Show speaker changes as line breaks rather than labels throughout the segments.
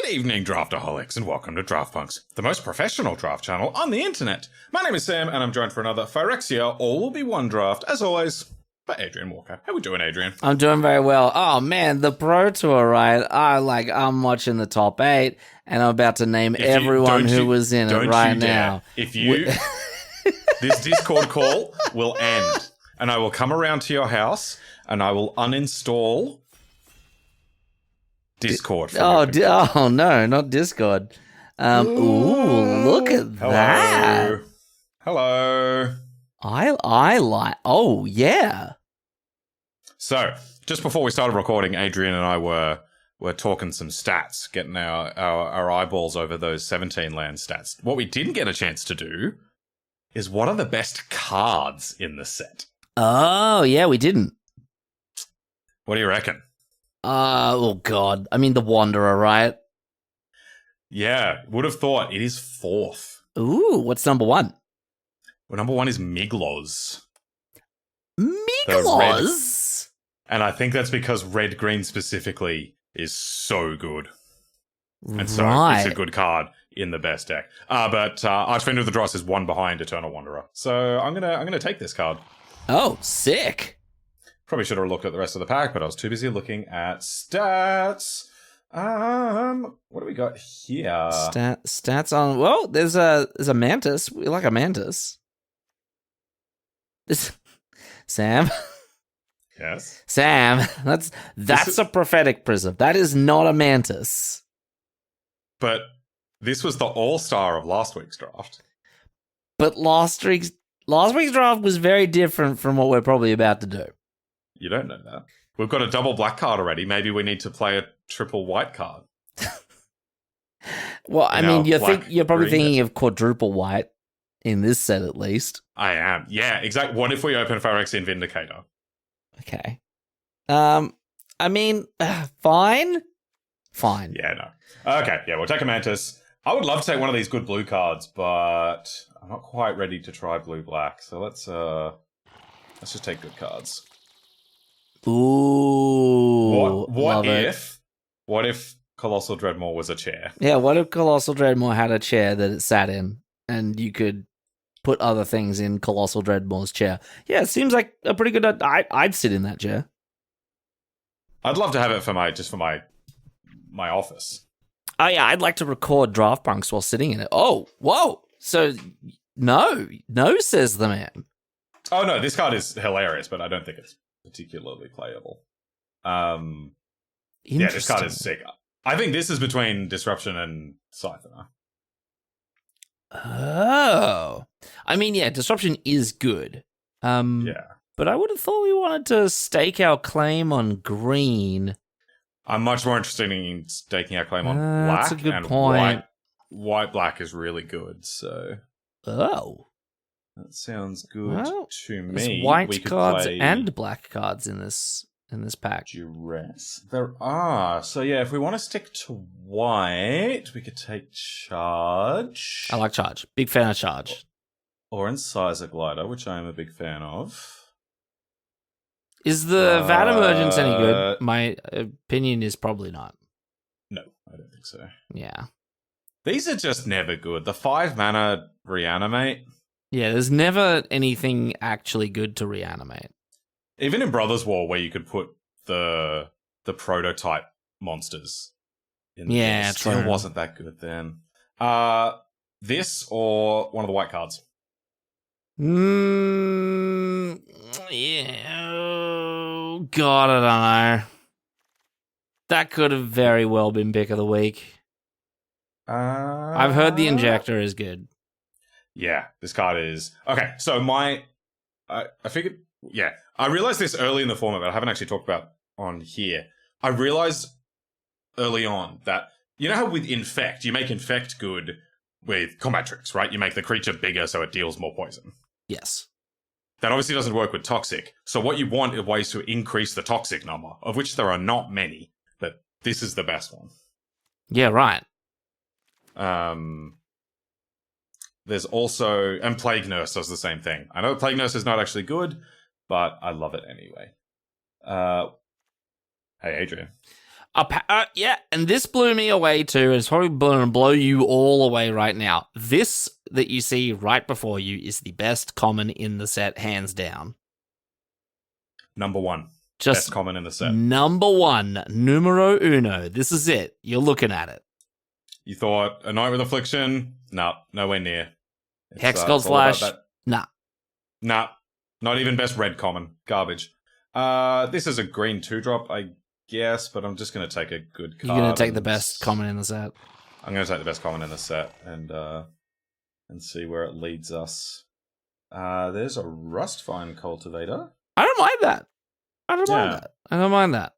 Good evening, Draftaholics, and welcome to Draftpunks, the most professional draft channel on the internet. My name is Sam, and I'm joined for another Phyrexia All Will Be One draft, as always, by Adrian Walker. How we doing, Adrian?
I'm doing very well. Oh, man, the Pro Tour, right? I'm watching the top 8, and I'm about to name everyone who was in it right now.
If you... this Discord call will end, and I will come around to your house, and I will uninstall... Discord.
Oh no, not Discord. Ooh, look at that.
Hello.
I like. Oh yeah.
So just before we started recording, Adrian and I were talking some stats, getting our eyeballs over those 17 land stats. What we didn't get a chance to do is what are the best cards in the set.
Oh yeah, we didn't.
What do you reckon?
Oh god. I mean the Wanderer, right?
Yeah, would have thought it is 4th.
Ooh, what's number 1?
Well, number 1 is Migloz.
Migloz?
And I think that's because red-green specifically is so good. And so it's a good card in the best deck. But Archfiend of the Dross is 1 behind Eternal Wanderer. So I'm gonna take this card.
Oh, sick.
Probably should have looked at the rest of the pack, but I was too busy looking at stats. What do we got here?
Stats on. Well, there's a mantis. We like a mantis. Sam.
Yes.
Sam. That's a prophetic prism. That is not a mantis.
But this was the all-star of last week's draft.
But last week's draft was very different from what we're probably about to do.
You don't know that. We've got a double black card already. Maybe we need to play a triple white card.
Well, I mean, you're probably thinking of quadruple white in this set at least.
I am. Yeah, exactly. What if we open Phyrexian Vindicator?
Okay. I mean, fine.
Yeah, no. Okay, yeah, we'll take a Mantis. I would love to take one of these good blue cards, but I'm not quite ready to try blue-black. So let's just take good cards.
Ooh.
What if Colossal Dreadmore was a chair?
Yeah, what if Colossal Dreadmore had a chair that it sat in and you could put other things in Colossal Dreadmore's chair? Yeah, it seems like a pretty good... I'd sit in that chair.
I'd love to have it for my office.
Oh yeah, I'd like to record Draft Punks while sitting in it. Oh, whoa. So, no, says the man.
Oh no, this card is hilarious, but I don't think it's particularly playable. Yeah, this card is sick. I think this is between Disruption and Scythener.
Oh. I mean, yeah, Disruption is good.
Yeah.
But I would have thought we wanted to stake our claim on green.
I'm much more interested in staking our claim on black.
That's a good
and
point.
White-black is really good, so...
Oh.
That sounds good to me.
There's white cards and black cards in this pack.
Duress. There are. So yeah, if we want to stick to white, we could take Charge.
I like Charge. Big fan of Charge.
Or Incisor Glider, which I am a big fan of.
Is the VAT Emergence any good? My opinion is probably not.
No, I don't think so.
Yeah.
These are just never good. The 5 mana Reanimate.
Yeah, there's never anything actually good to reanimate.
Even in Brothers War, where you could put the prototype monsters in there, it still wasn't that good then. This or one of the white cards?
Yeah. Oh, God, I don't know. That could have very well been pick of the week. I've heard the Injector is good.
Yeah, this card is... Okay, so I figured... Yeah, I realized this early in the format, but I haven't actually talked about on here. I realized early on that... You know how with Infect, you make Infect good with combat tricks, right? You make the creature bigger so it deals more poison.
Yes.
That obviously doesn't work with Toxic. So what you want are ways to increase the Toxic number, of which there are not many, but this is the best one.
Yeah, right.
There's also... And Plague Nurse does the same thing. I know Plague Nurse is not actually good, but I love it anyway. Hey, Adrian.
Yeah, and this blew me away too. It's probably going to blow you all away right now. This that you see right before you is the best common in the set, hands down.
Number one.
Just
best common in the set.
Number one, numero uno. This is it. You're looking at it.
You thought a Night with Affliction? No, nowhere near.
Hex Gold Flash? Nah.
Nah, not even best red common. Garbage. This is a green 2-drop, I guess, but I'm just going to take a good card.
You're going to take the best common in the set?
I'm going to take the best common in the set and see where it leads us. There's a Rustfind Cultivator.
I don't mind that. I don't mind that.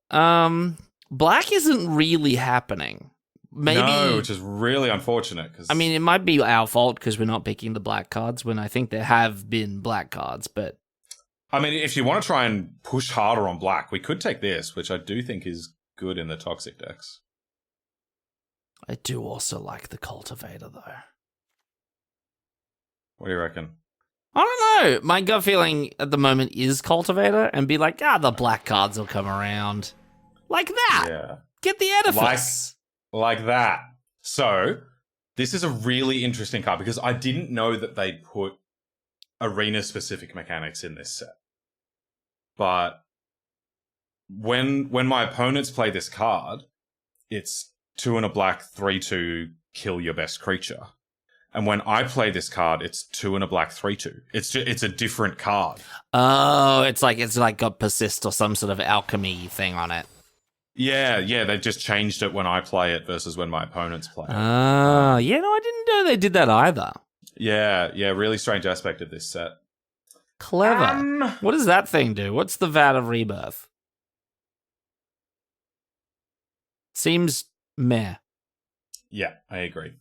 Black isn't really happening. Maybe,
no, which is really unfortunate.
I mean, it might be our fault because we're not picking the black cards when I think there have been black cards, but...
I mean, if you want to try and push harder on black, we could take this, which I do think is good in the toxic decks.
I do also like the Cultivator, though.
What do you reckon?
I don't know. My gut feeling at the moment is Cultivator and be like, the black cards will come around. Like that.
Yeah.
Get the Edifice.
Like that. So, this is a really interesting card because I didn't know that they put arena-specific mechanics in this set. But when my opponents play this card, it's 2 and a black, 3/2, kill your best creature. And when I play this card, it's 2 and a black, 3/2. It's a different card.
Oh, it's like got persist or some sort of alchemy thing on it.
Yeah, they've just changed it when I play it versus when my opponents play it.
Oh, yeah, no, I didn't know they did that either.
Yeah, really strange aspect of this set.
Clever. What does that thing do? What's the Vat of Rebirth? Seems meh.
Yeah, I agree.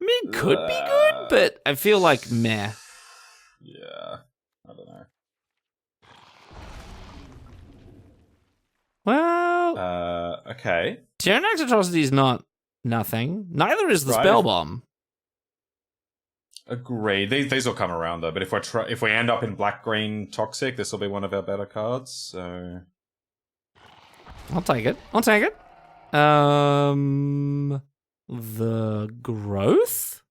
I mean, it could be good, but I feel like meh.
Yeah, I don't know.
Well,
okay.
Tyrannax Atrocity is not nothing. Neither is the Spell Bomb.
Agreed. These will come around though. But if we end up in black-green toxic, this will be one of our better cards. So
I'll take it. The Growth.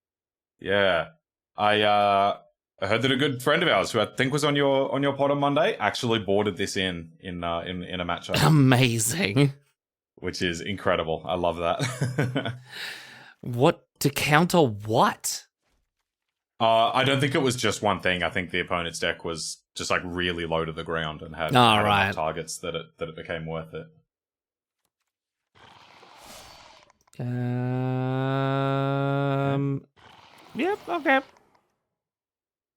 Yeah, I heard that a good friend of ours, who I think was on your pod on Monday, actually boarded this in a matchup.
Amazing.
Which is incredible. I love that.
What to counter what?
I don't think it was just one thing. I think the opponent's deck was just like really low to the ground and had enough targets that it became worth it.
Yep. Okay.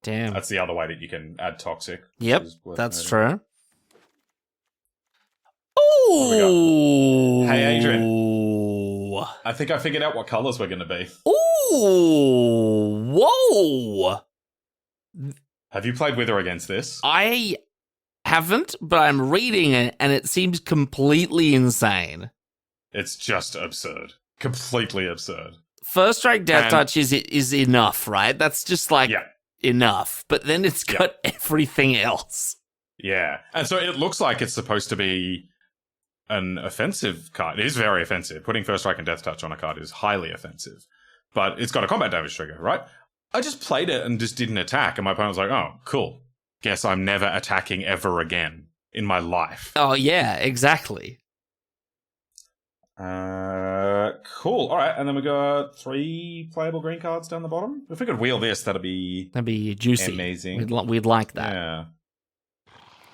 Damn.
That's the other way that you can add toxic.
Yep, that's true. Ooh.
Hey, Adrian. I think I figured out what colors we're going to be.
Ooh. Whoa.
Have you played with or against this?
I haven't, but I'm reading it, and it seems completely insane.
It's just absurd. Completely absurd.
First Strike Death Touch is enough, right? That's just like...
Yeah.
Enough, but then it's got everything else.
Yeah, and so it looks like it's supposed to be an offensive card. It is very offensive. Putting First Strike and Death Touch on a card is highly offensive, but it's got a combat damage trigger, right? I just played it and just didn't attack, and my opponent was like, oh, cool. Guess I'm never attacking ever again in my life.
Oh, yeah, exactly.
Cool. All right, and then we got 3 playable green cards down the bottom. If we could wheel this, that'd be
juicy,
amazing.
We'd like that.
Yeah.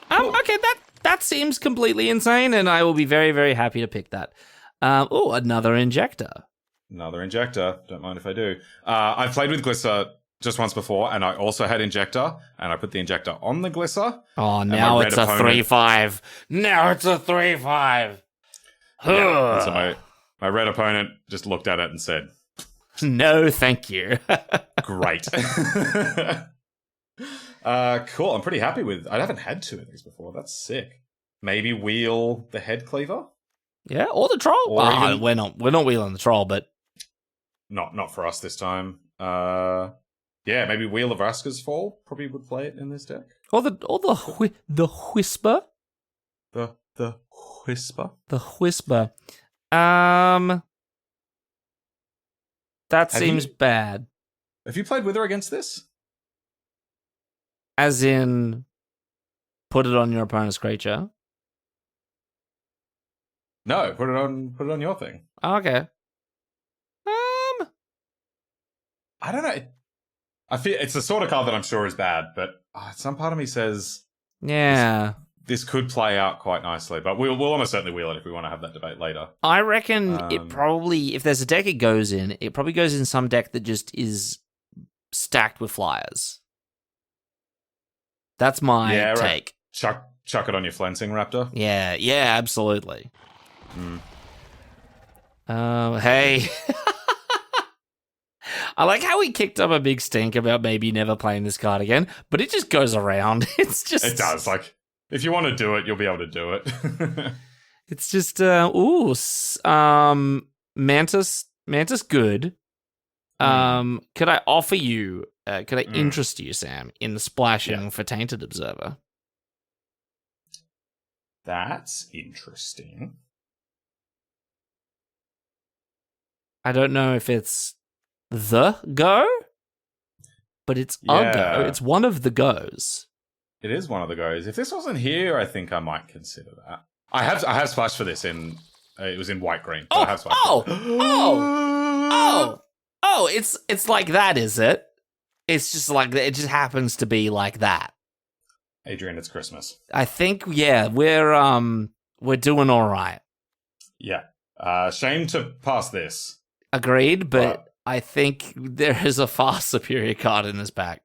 Cool. Okay, that seems completely insane, and I will be very, very happy to pick that. Another Injector.
Another Injector. Don't mind if I do. I've played with Glisser just once before, and I also had Injector, and I put the Injector on the Glisser.
Oh, now it's a 3/5. Now it's a 3/5.
Yeah, so my red opponent just looked at it and said,
no, thank you.
Great. Cool. I'm pretty happy with... I haven't had 2 of these before. That's sick. Maybe wheel the Head Cleaver?
Yeah, or the Troll. We're not wheeling the Troll, but...
Not for us this time. Yeah, maybe Wheel of Vraska's Fall. Probably would play it in this deck.
Or the Whisper.
The The Whisper.
The Whisper. That seems bad.
Have you played Wither against this?
As in, put it on your opponent's creature?
No, put it on your thing.
Okay.
I don't know. I feel it's the sort of card that I'm sure is bad, but some part of me says,
yeah,
this could play out quite nicely. But we'll almost certainly wheel it if we want to have that debate later.
I reckon it probably, if there's a deck it goes in, it probably goes in some deck that just is stacked with flyers. That's my take.
Right. Chuck it on your Flensing Raptor.
Yeah, absolutely. Hey. I like how we kicked up a big stink about maybe never playing this card again, but it just goes around. It
does. Like, if you want to do it, you'll be able to do it.
It's just, Mantis good. Could I offer you, could I interest you, Sam, in splashing for Tainted Observer?
That's interesting.
I don't know if it's the go, but it's a go. It's one of the goes.
It is one of the goes. If this wasn't here, I think I might consider that. I have splashed for this in. It was in white green. I have splashed.
It's like that, is it? It's just like it just happens to be like that.
Adrian, it's Christmas.
I think we're doing all right.
Yeah. Shame to pass this.
Agreed, but I think there is a far superior card in this pack.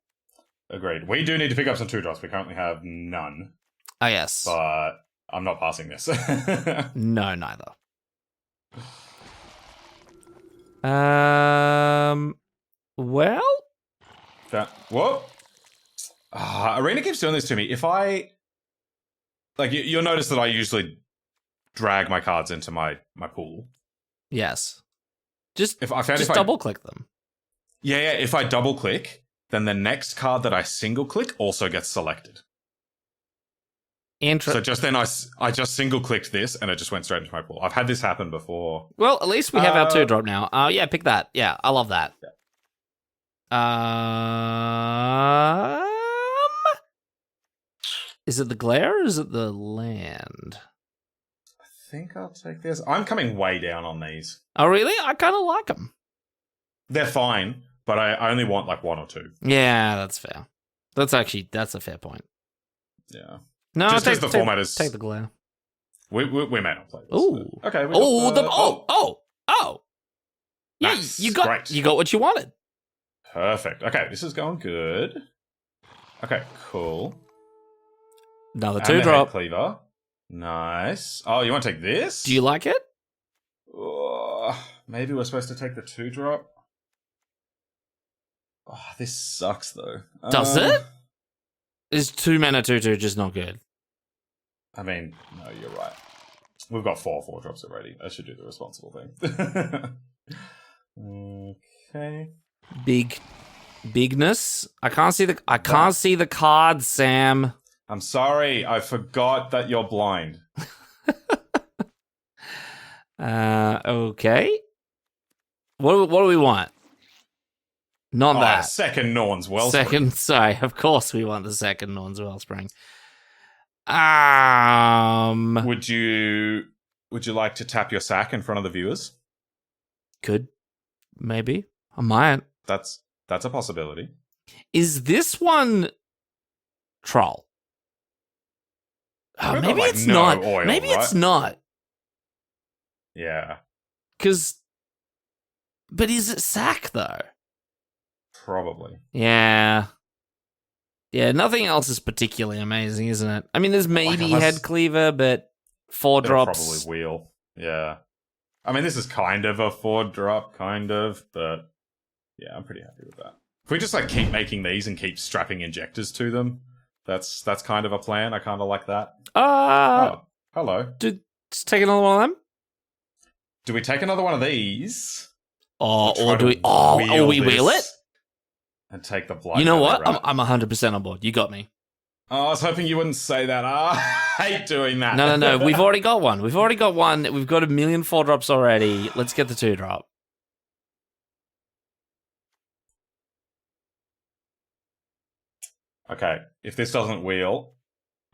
Agreed. We do need to pick up some 2-drops. We currently have none.
Oh, yes.
But I'm not passing this.
No, neither. Well?
What? Arena keeps doing this to me. If I... Like, you'll notice that I usually drag my cards into my pool.
Yes. Just
if I
double-click them.
Yeah, if I double-click, then the next card that I single-click also gets selected. So just then I just single-clicked this, and it just went straight into my pool. I've had this happen before.
Well, at least we have our 2-drop now. Yeah, pick that. Yeah, I love that.
Yeah.
Is it the glare or is it the land?
I think I'll take this. I'm coming way down on these.
Oh, really? I kind of like them.
They're fine, but I only want like 1 or 2.
Yeah, that's fair. That's a fair point.
Yeah.
No,
just because the format is...
Take the glare.
We may not play this.
Ooh.
Okay.
Yeah,
nice.
you got what you wanted.
Perfect. Okay, this is going good. Okay, cool.
Another 2-drop.
Cleaver. Nice. Oh, you want to take this?
Do you like it?
Maybe we're supposed to take the 2-drop. Oh, this sucks, though.
Does it? Is 2 mana 2/2 just not good?
I mean, no, you're right. We've got 4 4-drops already. I should do the responsible thing. Okay.
Bigness. I can't see the cards, Sam.
I'm sorry. I forgot that you're blind.
Okay. What do we want? Not that.
Second Norn's Wellspring.
Sorry, of course we want the second Norn's Wellspring.
Would you like to tap your sack in front of the viewers?
Could. Maybe. I might.
That's a possibility.
Is this one troll? Oh, maybe it's not.
Oil,
maybe
right?
it's not.
Yeah.
But is it sack though?
Probably.
Yeah. Yeah, nothing else is particularly amazing, isn't it? I mean, there's maybe Head Cleaver, but 4 drops.
Probably wheel. Yeah. I mean, this is kind of a 4-drop, but yeah, I'm pretty happy with that. If we just like keep making these and keep strapping injectors to them, that's kind of a plan. I kind of like that. Hello.
Just take another one of them?
Do we take another one of these?
Or do we? We wheel it
and take the blood.
You know what? I'm 100% on board. You got me.
Oh, I was hoping you wouldn't say that. I hate doing that.
No. We've already got one. We've got a million 4-drops already. Let's get the 2-drop.
Okay, if this doesn't wheel,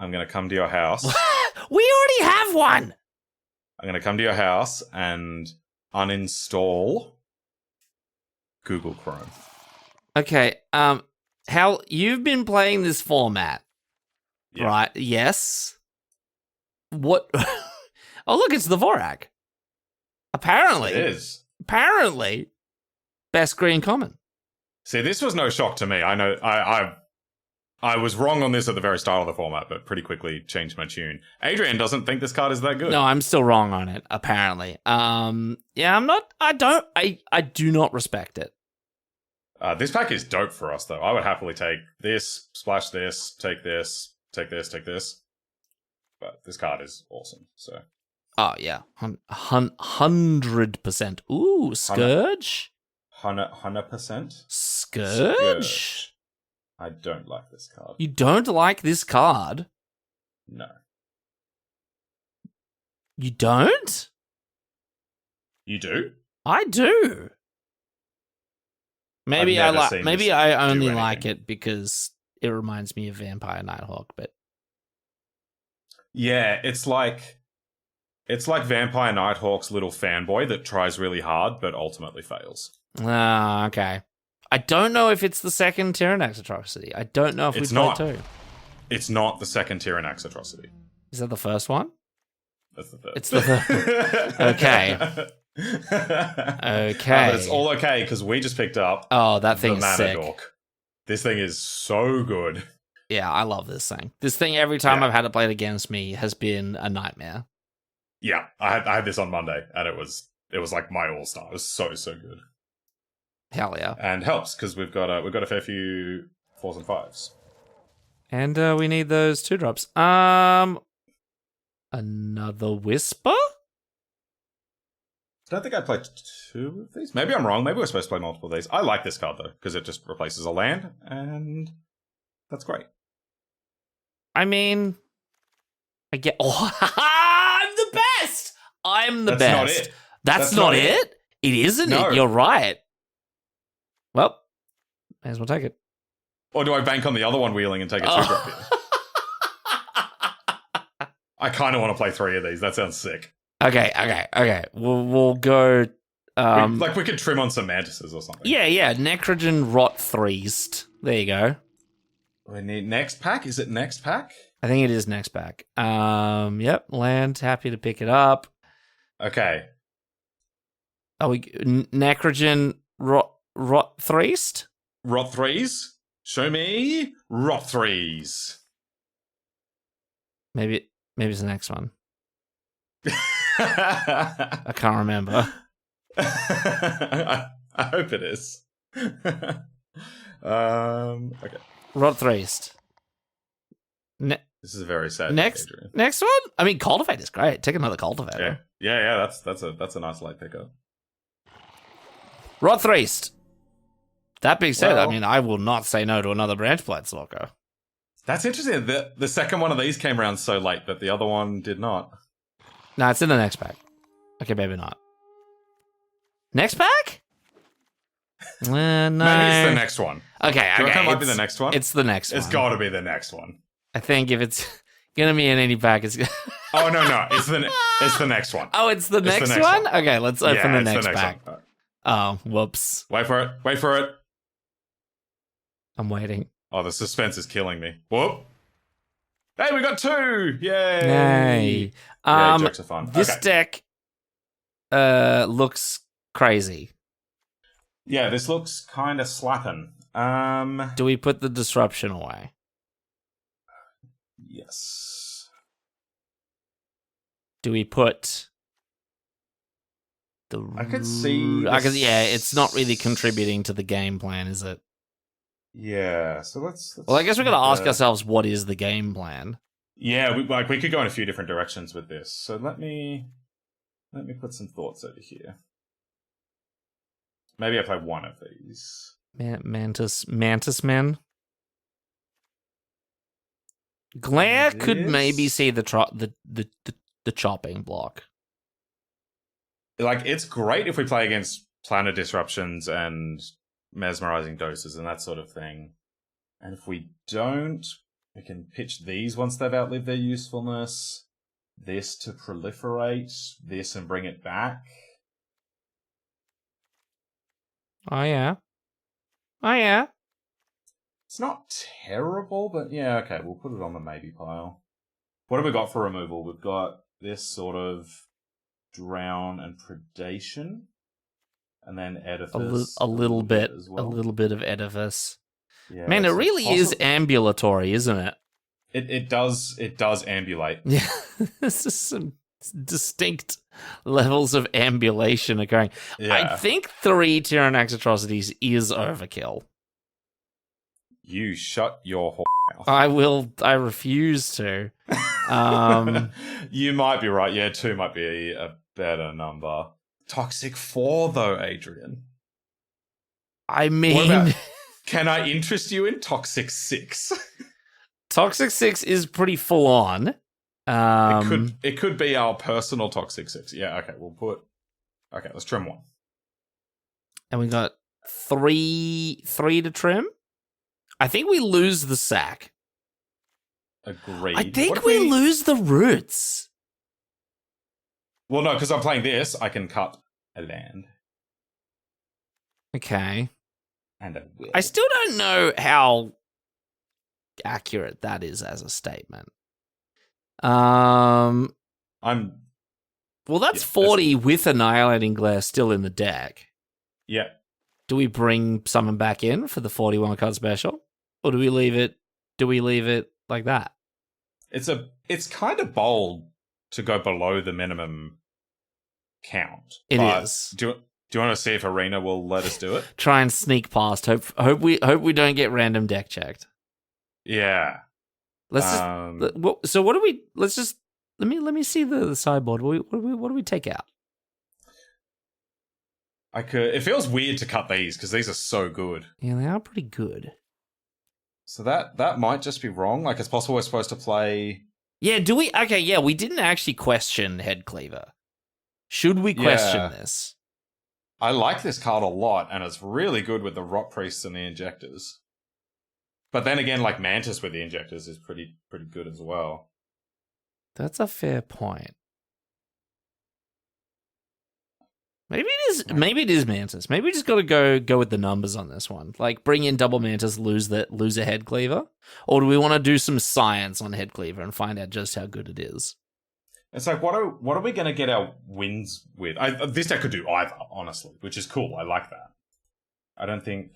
I'm going to come to your house.
We already have one!
I'm going to come to your house and uninstall Google Chrome.
Okay, Hal, you've been playing this format, right? Yes. What? Oh, look, it's the Vorak. Apparently.
It is.
Apparently, best green common.
See, this was no shock to me. I know I was wrong on this at the very start of the format, but pretty quickly changed my tune. Adrian doesn't think this card is that good.
No, I'm still wrong on it, apparently. Yeah, I'm not. I do not respect it.
This pack is dope for us, though. I would happily take this, splash this, take this, take this, take this. But this card is awesome, so.
Oh, yeah. 100%. Ooh, Scourge?
100%?
Scourge?
I don't like this card.
You don't like this card?
No.
You don't?
You do?
I do. Maybe I only like it because it reminds me of Vampire Nighthawk, but
yeah, it's like Vampire Nighthawk's little fanboy that tries really hard but ultimately fails.
Ah, okay. I don't know if it's the second Tyrannax atrocity. I don't know if we played two.
It's not the second Tyrannax atrocity.
Is that the first one?
That's the third.
It's the third. Okay. Okay.
But it's all okay because we just picked up.
Oh, that thing's sick.
Dork. This thing is so good.
Yeah, I love this thing. This thing, every time I've had it played against me, has been a nightmare.
Yeah, I had this on Monday, and it was like my all-star. It was so good.
Hell yeah.
And helps because we've got a fair few 4s and 5s.
And we need those 2-drops. Another Whisper?
I don't think I played 2 of these. Maybe I'm wrong. Maybe we're supposed to play multiple of these. I like this card though because it just replaces a land, and that's great.
I mean, I get. Oh, I'm the best. I'm the best.
Not it.
That's not it. It isn't it. You're right. Well, may as well take it.
Or do I bank on the other one wheeling and take a 2-drop here? I kind of want to play 3 of these. That sounds sick.
Okay. We'll go.
We could trim on some mantises or something.
Yeah. Necrogen Rot Threest. There you go.
We need next pack. Is it next pack?
I think it is next pack. Yep. Land. Happy to pick it up.
Okay.
Are we Necrogen Rot Threest?
Rot 3s? Show me Rot 3s.
Maybe it's the next one. I can't remember.
I hope it is. Okay.
Rot Threest.
This is a very sad.
Next one? I mean, Cultivate is great. Take another Cultivator.
Yeah. That's a nice light pickup.
Rot Threest. That being said, I mean, I will not say no to another Branch Blight Stalker.
That's interesting. The second one of these came around so late, but the other one did not.
No, it's in the next pack. Okay, maybe not. Next pack? No.
Maybe it's the next one.
Okay.
Do you reckon it might be the next one?
It's the next one.
It's got to be the next one.
I think if it's gonna be in any pack, it's.
Oh no! It's the next one.
Oh, it's the next one. Okay, let's open the next pack.
One.
Oh, whoops!
Wait for it.
I'm waiting.
Oh, the suspense is killing me. Whoop! Hey, we got 2! Yay!
Yay!
Jokes are fun.
This deck looks crazy.
Yeah, this looks kind of slapping.
Do we put the disruption away?
Yes.
Do we put the?
I could see.
Yeah, it's not really contributing to the game plan, is it?
Yeah. So let's
well, I guess we got to ask ourselves, what is the game plan?
Yeah, we could go in a few different directions with this. So let me put some thoughts over here. Maybe I play one of these.
Mantis Men. Glare could maybe see the chopping block.
Like, it's great if we play against planar disruptions and mesmerizing doses and that sort of thing. And if we don't, we can pitch these once they've outlived their usefulness. This to proliferate. This and bring it back.
Oh, yeah. Oh, yeah.
It's not terrible, but yeah, okay, we'll put it on the maybe pile. What have we got for removal? We've got this sort of drown and predation. And then edifice.
A little bit
as well.
A little bit of edifice.
Yeah,
Man, it really is ambulatory, isn't it?
It does ambulate.
Yeah, this is some distinct levels of ambulation occurring. Yeah. I think 3 Tyrannax Atrocities is overkill.
You shut your mouth.
I refuse to.
You might be right. Yeah, 2 might be a better number. Toxic 4, though, Adrian.
I mean...
Can I interest you in Toxic 6?
Toxic 6 is pretty full on.
It could be our personal Toxic 6. Yeah, okay, okay, let's trim 1.
And we got 3 to trim. I think we lose the sack.
Agreed.
I think we lose the roots.
Well, no, because I'm playing this, I can cut a land.
Okay.
And a will.
I still don't know how accurate that is as a statement. Well, that's 40 with Annihilating Glare still in the deck.
Yeah.
Do we bring someone back in for the 41 card special? Or do we leave it like that?
It's kind of bold to go below the minimum count.
It is.
Do you want to see if Arena will let us do it?
Try and sneak past. Hope we don't get random deck checked.
Yeah.
Let's just. So what do we? Let's just let me see the sideboard. What do we take out?
It feels weird to cut these because these are so good.
Yeah, they are pretty good.
So that might just be wrong. Like, it's possible we're supposed to play...
Yeah, do we... Okay, yeah, we didn't actually question Head Cleaver. Should we question this?
I like this card a lot, and it's really good with the Rock Priests and the Injectors. But then again, like, Mantis with the Injectors is pretty good as well.
That's a fair point. Maybe it is Mantis. Maybe we just got to go with the numbers on this one. Like, bring in double Mantis, lose a Head Cleaver, or do we want to do some science on Head Cleaver and find out just how good it is?
It's like, what are we going to get our wins with? This deck could do either, honestly, which is cool. I like that. I don't think...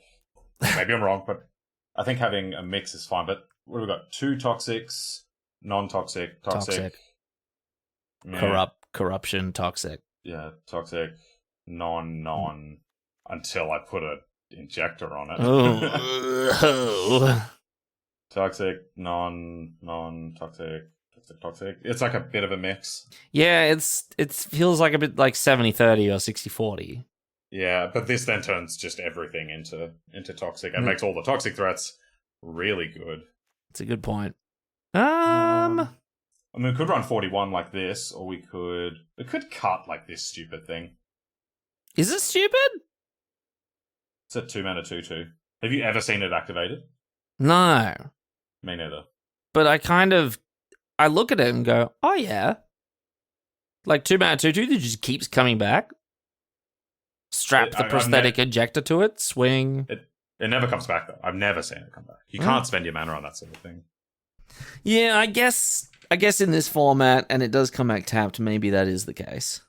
Maybe I'm wrong, but I think having a mix is fine. But what have we got? 2 toxics, non-toxic, toxic.
Yeah. Corruption, toxic.
Yeah, toxic. Non, until I put an injector on it.
Oh.
Toxic, non-toxic, toxic. It's like a bit of a mix.
Yeah, it feels like a bit like 70-30 or 60-40.
Yeah, but this then turns just everything into toxic and makes all the toxic threats really good.
It's a good point.
I mean, we could run 41 like this, or we could cut like this stupid thing.
Is it stupid?
It's a 2-mana 2/2. Have you ever seen it activated?
No.
Me neither.
But I look at it and go, oh yeah. Like 2-mana 2/2 that just keeps coming back. Strap the prosthetic injector to it, swing.
It never comes back though. I've never seen it come back. You can't spend your mana on that sort of thing.
Yeah, I guess in this format, and it does come back tapped, maybe that is the case.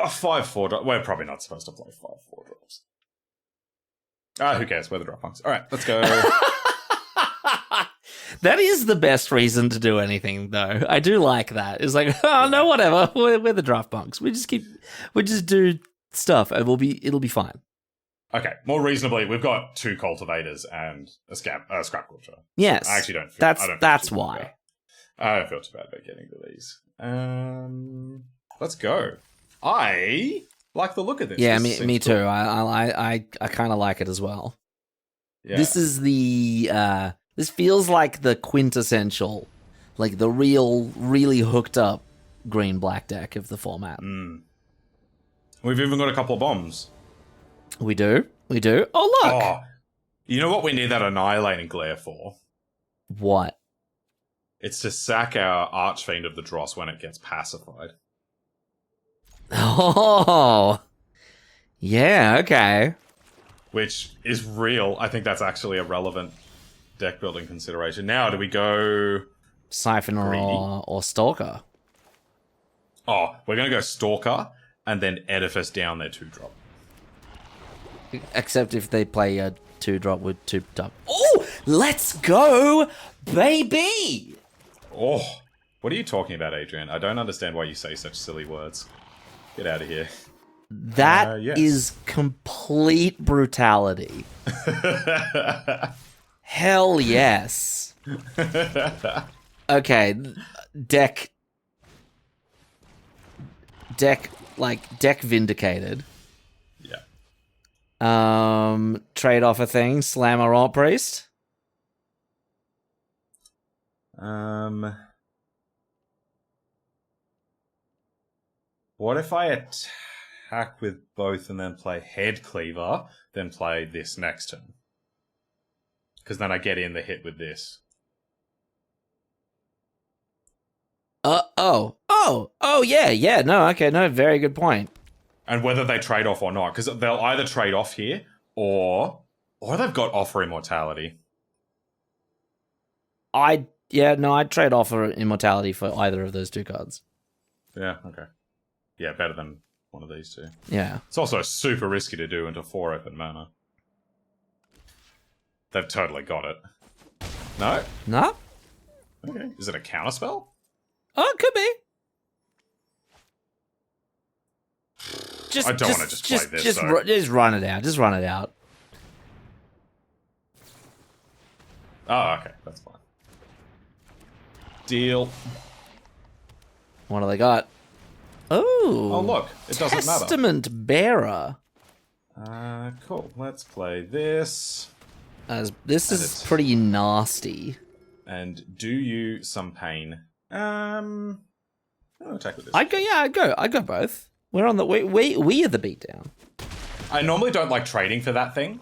5/4 drop. We're probably not supposed to play 5/4 drops. Who cares? We're the drop punks. All right, let's go.
That is the best reason to do anything, though. I do like that. It's like, oh no, whatever. We're the draft punks. We just do stuff, and it'll be fine.
Okay, more reasonably, we've got 2 cultivators and a scrap culture.
Yes,
I actually don't.
That's why.
I don't feel too bad about getting to these. Let's go. I like the look of this.
Yeah, me too. I kind of like it as well.
Yeah.
This is the This feels like the quintessential, like the real, really hooked up green-black deck of the format.
We've even got a couple of bombs.
We do. Oh, look!
Oh, you know what we need that Annihilating Glare for?
What?
It's to sack our Archfiend of the Dross when it gets pacified.
Oh! Yeah, okay.
Which is real. I think that's actually a relevant deck building consideration. Now, do we go
Siphon or Stalker?
Oh, we're going to go Stalker and then Edifice down their 2-drop.
Except if they play a 2-drop with 2-top. Oh! Let's go, baby!
Oh, what are you talking about, Adrian? I don't understand why you say such silly words. Get out of here.
That is complete brutality. Hell yes. Okay, deck vindicated.
Yeah.
Trade off a thing, slam a Alt Priest.
What if I attack with both and then play Head Cleaver, then play this next turn? Because then I get in the hit with this.
Yeah, no, okay, no, very good point.
And whether they trade off or not, because they'll either trade off here, or they've got Offer Immortality.
I'd trade Offer Immortality for either of those two cards.
Yeah, okay. Yeah, better than one of these two.
Yeah.
It's also super risky to do into 4 open mana. They've totally got it. No?
No?
Okay. Is it a counterspell?
Oh, it could be.
I don't want to just play this,
just run it out. Just run it out.
Oh, okay. That's fine. Deal.
What do they got? Oh,
look. It doesn't matter.
Testament Bearer.
Cool. Let's play this.
This is pretty nasty.
And do you some pain. I'll attack with this.
I'd go both. We're on the we are the beatdown.
I normally don't like trading for that thing,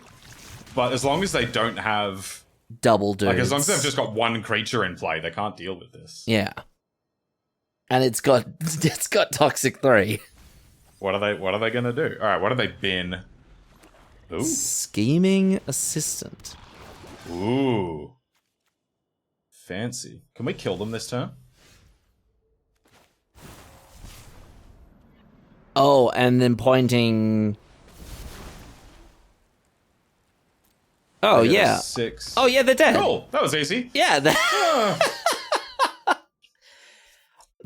but as long as they don't have
double dudes,
like as long as they've just got one creature in play, they can't deal with this.
Yeah. And it's got Toxic 3.
What are they gonna do? Alright, what have they been? Ooh.
Scheming Assistant.
Ooh. Fancy. Can we kill them this turn?
Oh, and then pointing. Oh, yeah.
6.
Oh, yeah, they're dead.
Cool. That was easy.
Yeah. That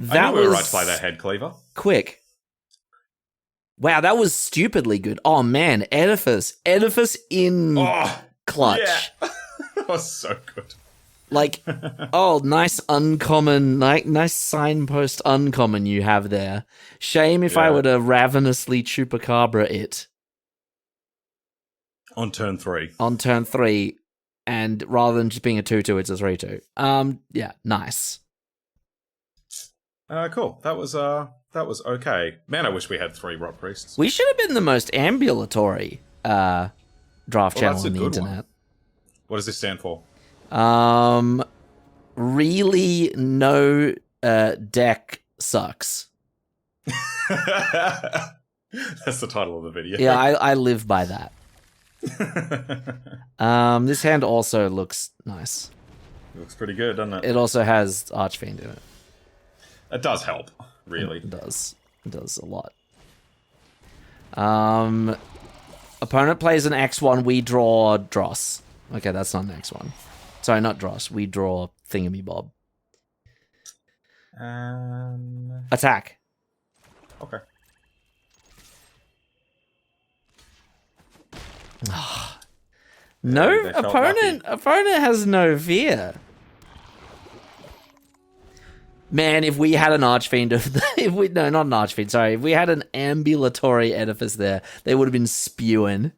I knew we were right to play that Head Cleaver.
Quick. Wow, that was stupidly good. Oh, man. Edifice in clutch.
Yeah. That was so good.
Like, oh, nice uncommon, nice signpost uncommon you have there. Shame if I were to ravenously chupacabra it.
On turn 3.
On turn 3, and rather than just being a 2/2, it's a 3/2. Yeah, nice.
Cool. That was okay. Man, I wish we had 3 Rot Priests.
We should have been the most ambulatory draft channel on the internet.
One. What does this stand for?
Really no deck sucks.
That's the title of the video.
Yeah, I live by that. This hand also looks nice.
It looks pretty good, doesn't it?
It also has Archfiend in it.
It does help, really.
It does. It does a lot. Opponent plays an X1, we draw Dross. Okay, that's not an X1. Sorry, not Dross. We draw Thingamabob. Attack.
Okay.
No, opponent has no fear. Man, if we had an Archfiend if we had an ambulatory Edifice there, they would have been spewing.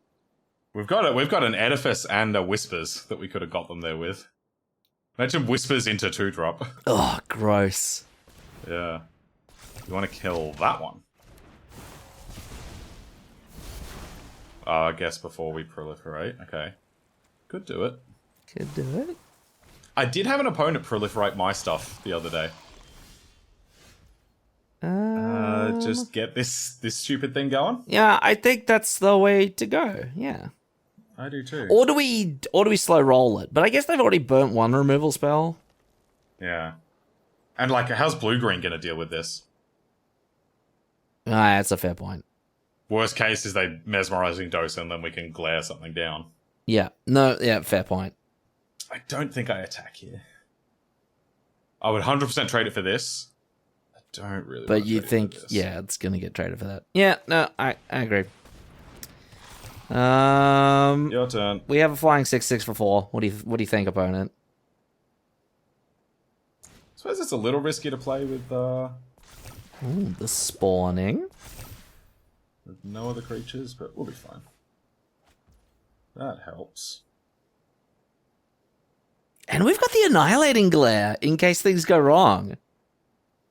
We've got an Edifice and a Whispers that we could have got them there with. Imagine whispers into 2-drop.
Oh, gross.
Yeah. You want to kill that one? I guess before we proliferate. Okay. Could do it.
Could do it.
I did have an opponent proliferate my stuff the other day. Just get this stupid thing going.
Yeah, I think that's the way to go. Yeah.
I do too.
Or do we slow roll it? But I guess they've already burnt one removal spell.
Yeah. And like, how's blue-green gonna deal with this?
Ah, that's a fair point.
Worst case is they mesmerizing dose and then we can glare something down.
Yeah. No, yeah, fair point.
I don't think I attack here. I would 100% trade it for this. I don't really.
But you think, yeah, it's gonna get traded for that. Yeah, no, I agree.
Your turn.
We have a flying 6/6 for 4. What do you think, opponent?
I suppose it's a little risky to play with
Ooh, the spawning.
with no other creatures, but we'll be fine. That helps.
And we've got the Annihilating Glare in case things go wrong.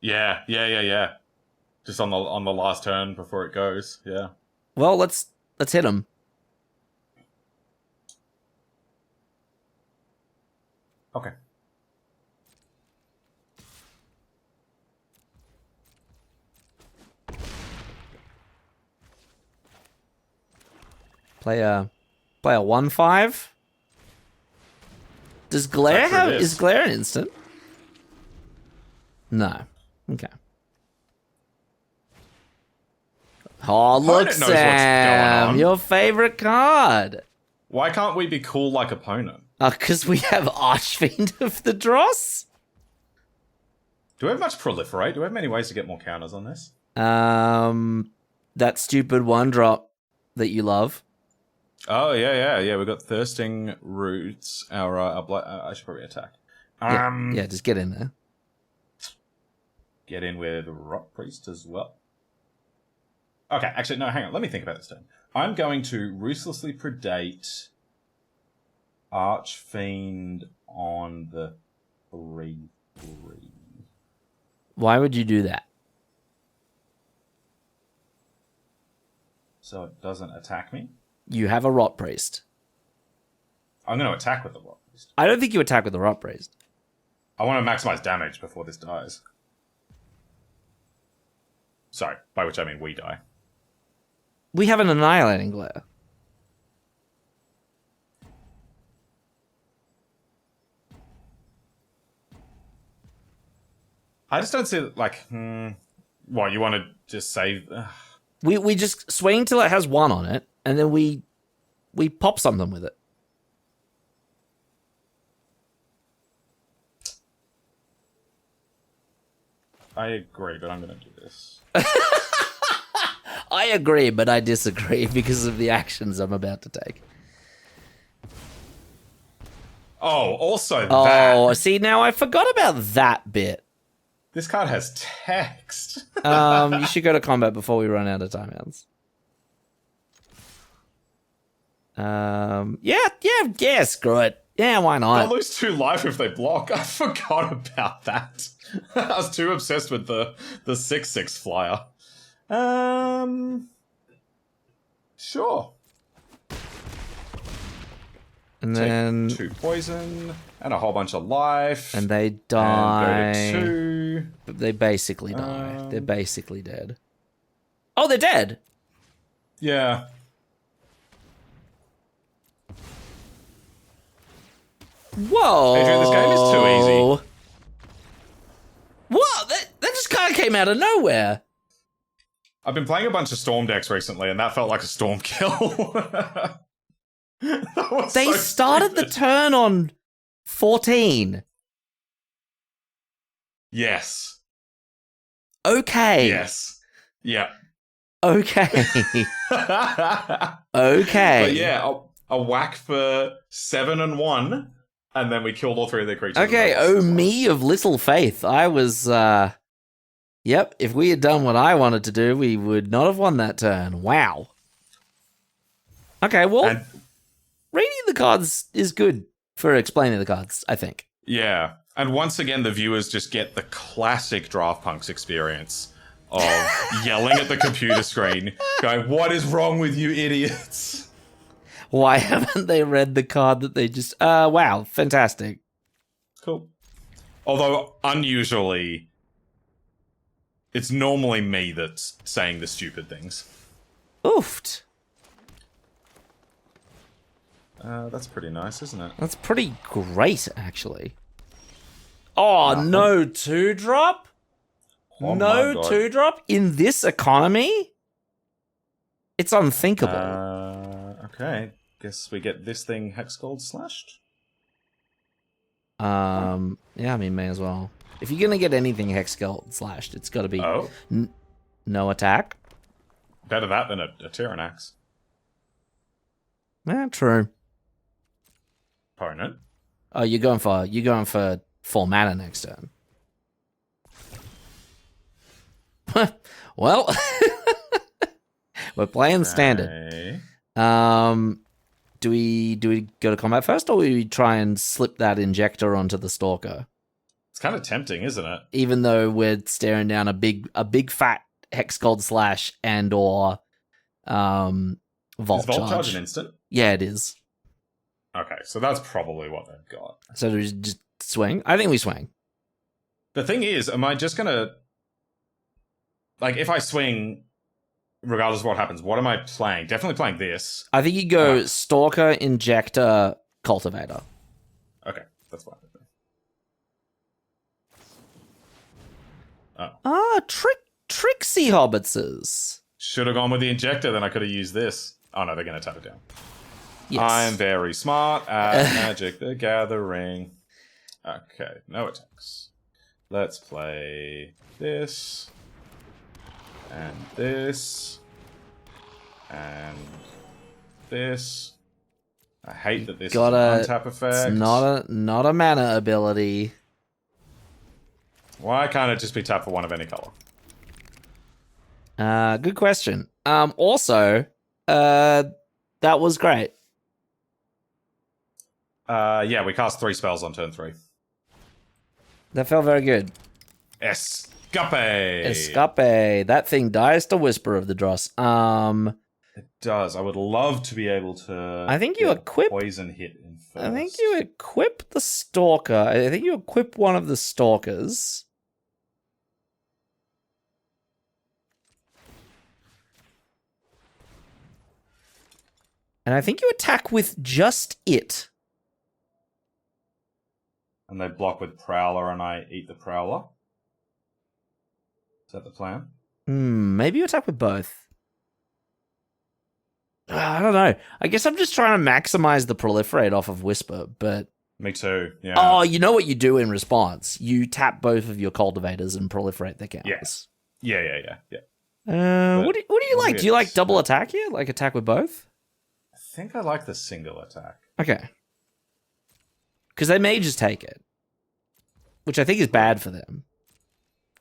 Yeah. Just on the last turn before it goes. Yeah.
Well, let's hit him.
Okay.
Play a 1/5. Does Glare have? Is Glare an instant? No. Okay. Oh, look, Sam, your favorite card.
Why can't we be cool like opponent?
Because we have Archfiend of the Dross.
Do we have much proliferate? Do we have many ways to get more counters on this?
That stupid 1-drop that you love.
Oh yeah. We got thirsting roots. I should probably attack.
Yeah, just get in there.
Get in with Rock Priest as well. Okay, actually no, hang on. Let me think about this turn. I'm going to ruthlessly predate Archfiend on the 3/3.
Why would you do that?
So it doesn't attack me.
You have a Rot Priest.
I'm going to attack with the Rock Priest.
I don't think you attack with the Rot Priest.
I want to maximize damage before this dies. Sorry, by which I mean we die.
We have an Annihilating Glare.
I just don't see, like, what, you want to just save...
We just swing till it has 1 on it, and then we pop something with it.
I agree, but I'm going to do this.
I agree, but I disagree because of the actions I'm about to take.
Oh, also that.
Oh, see, now I forgot about that bit.
This card has text.
You should go to combat before we run out of timeouts. Yeah, screw it. Yeah, why not?
They'll lose 2 life if they block. I forgot about that. I was too obsessed with the 6/6 flyer. Sure.
And then
2 poison and a whole bunch of life.
And they die.
And go to 2.
But they basically die. They're basically dead. Oh, they're dead.
Yeah.
Whoa.
Adrian, this game is too easy.
Whoa, that just kind of came out of nowhere.
I've been playing a bunch of Storm decks recently, and that felt like a Storm kill.
They started the turn on 14.
Yes.
Okay.
Yes. Yeah.
Okay. Okay.
But yeah, a whack for 7 and 1, and then we killed all 3 of their creatures.
Okay, oh me of little faith. I was, yep, if we had done what I wanted to do, we would not have won that turn. Wow. Okay, well, reading the cards is good for explaining the cards, I think.
Yeah. And once again, the viewers just get the classic Draft Punks experience of yelling at the computer screen, going, "What is wrong with you idiots?"
Why haven't they read the card that they just... wow, fantastic.
Cool. Although, unusually, it's normally me that's saying the stupid things.
Oofed.
That's pretty nice, isn't it?
That's pretty great, actually. Oh, no 2-drop?
Oh
no 2-drop? In this economy? It's unthinkable.
Okay. Guess we get this thing Hex Gold slashed?
Yeah, I mean, may as well. If you're gonna get anything Hex Gold slashed, it's gotta be no attack.
Better that than a Tyranax.
Yeah, true.
Opponent.
Oh, you're going for 4 mana next turn. Well, we're playing standard. Do we go to combat first, or we try and slip that injector onto the Stalker?
It's kind of tempting, isn't it?
Even though we're staring down a big fat Hex Gold slash and or Vault Charge.
An instant?
Yeah, it is.
Okay, so that's probably what they've got.
So do we just swing? I think we swing.
The thing is, am I just gonna... Like, if I swing, regardless of what happens, what am I playing? Definitely playing this.
I think you go Stalker, Injector, Cultivator.
Okay, that's fine.
Trixie Hobbitses.
Should have gone with the Injector, then I could have used this. Oh no, they're gonna tap it down.
Yes.
I'm very smart at Magic the Gathering. Okay, no attacks. Let's play this. And this. And this. I hate that this is an untap effect.
It's not a mana ability.
Why can't it just be tapped for one of any color?
Good question. Also, that was great.
Yeah, we cast 3 spells on turn 3.
That felt very good.
Escape!
That thing dies to Whisper of the Dross.
It does. I would love to be able to...
I think you equip...
Poison hit in first.
I think you equip the Stalker. I think you equip one of the Stalkers. And I think you attack with just it.
And they block with Prowler and I eat the Prowler. Is that the plan?
Maybe you attack with both. I don't know. I guess I'm just trying to maximize the proliferate off of Whisper, but...
Me too, yeah.
Oh, you know what you do in response? You tap both of your cultivators and proliferate their counters.
Yeah.
What do you like? Do you like double attack here? Like attack with both?
I think I like the single attack.
Okay. Because they may just take it. Which I think is bad for them.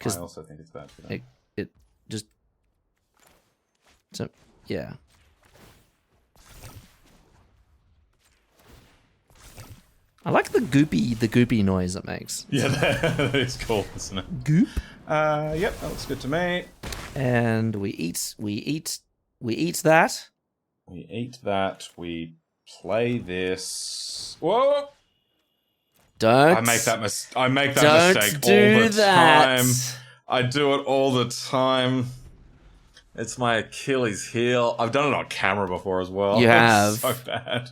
I also think it's bad for them.
It just... So, yeah. I like the goopy noise it makes.
Yeah, that is cool, isn't it?
Goop.
Yep, that looks good to me.
And we eat that.
We eat that. We play this. Whoa! I make that mistake all the time. I do it all the time. It's my Achilles heel. I've done it on camera before as well.
You have.
It's so bad.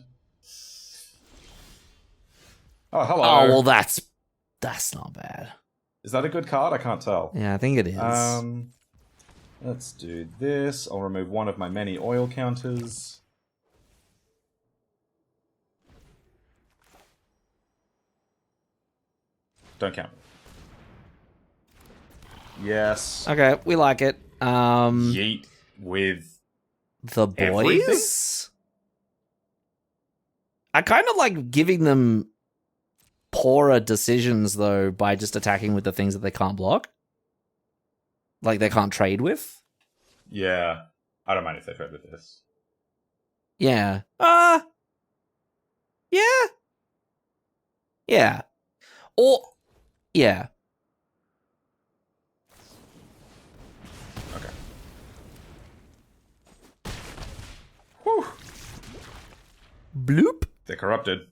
Oh, hello.
Oh, well, that's not bad.
Is that a good card? I can't tell.
Yeah, I think it is.
Let's do this. I'll remove one of my many oil counters. Don't count. Yes.
Okay, we like it.
Yeet with
the boys.
Everything?
I kind of like giving them poorer decisions though by just attacking with the things that they can't block. Like they can't trade with.
Yeah. I don't mind if they trade with this.
Yeah. Yeah. Or, yeah.
Okay. Whew.
Bloop.
They're corrupted.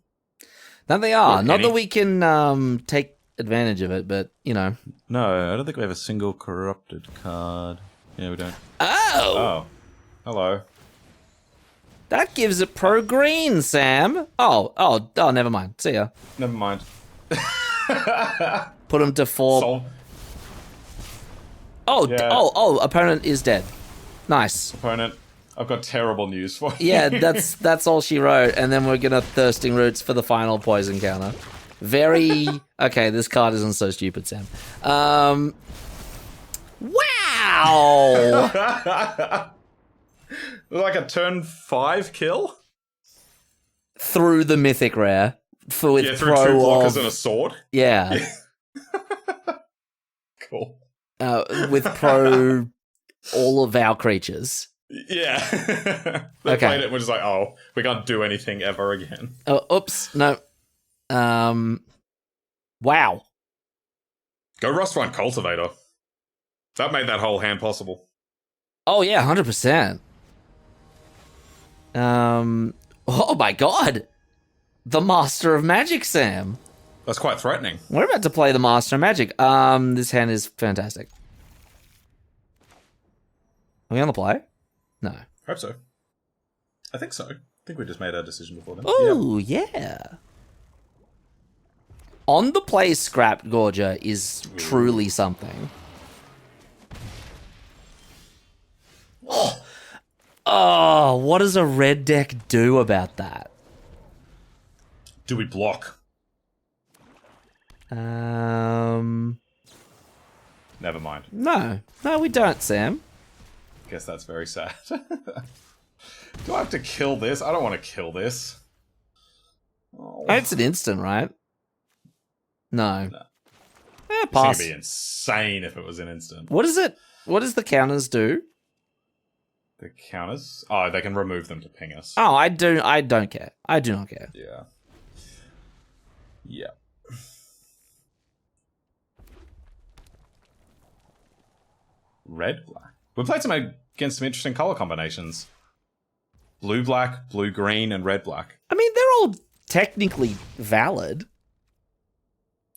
No, they are.
Look,
Not that we can take advantage of it, but, you know.
No, I don't think we have a single corrupted card. Yeah, we don't.
Oh!
Oh. Hello.
That gives it pro green, Sam. Oh, never mind. See ya.
Never mind.
Put him to 4.
Yeah.
Opponent is dead. Nice.
Opponent, I've got terrible news for you.
Yeah, that's all she wrote, and then we're gonna Thirsting Roots for the final poison counter. Very okay. This card isn't so stupid, Sam. Wow!
Like a turn 5 kill?
Through the mythic rare
Through 2 blockers and a sword?
Yeah.
Cool.
With pro all of our creatures.
Yeah. They played it and were just like, oh, we can't do anything ever again.
Oh, oops. No. Wow.
Go Rustfind Cultivator. That made that whole hand possible.
Oh, yeah, 100%. Oh my god. The Master of Magic, Sam.
That's quite threatening.
We're about to play the Master of Magic. This hand is fantastic. Are we on the play? No.
Hope so. I think so. I think we just made our decision before then.
Oh, yeah. On the play Scrap Gorger is truly something. Oh, what does a red deck do about that?
Do we block?
Never
mind.
No, we don't, Sam.
Guess that's very sad. Do I have to kill this? I don't want to kill this. Oh.
It's an instant, right? No.
Pass. It'd be insane if it was an instant.
What is it? What does the counters do?
The counters? Oh, they can remove them to ping us.
Oh, I don't care. I do not care.
Yeah. Yeah. Red, black. We played against some interesting color combinations. Blue, black, blue, green, and red, black.
I mean, they're all technically valid.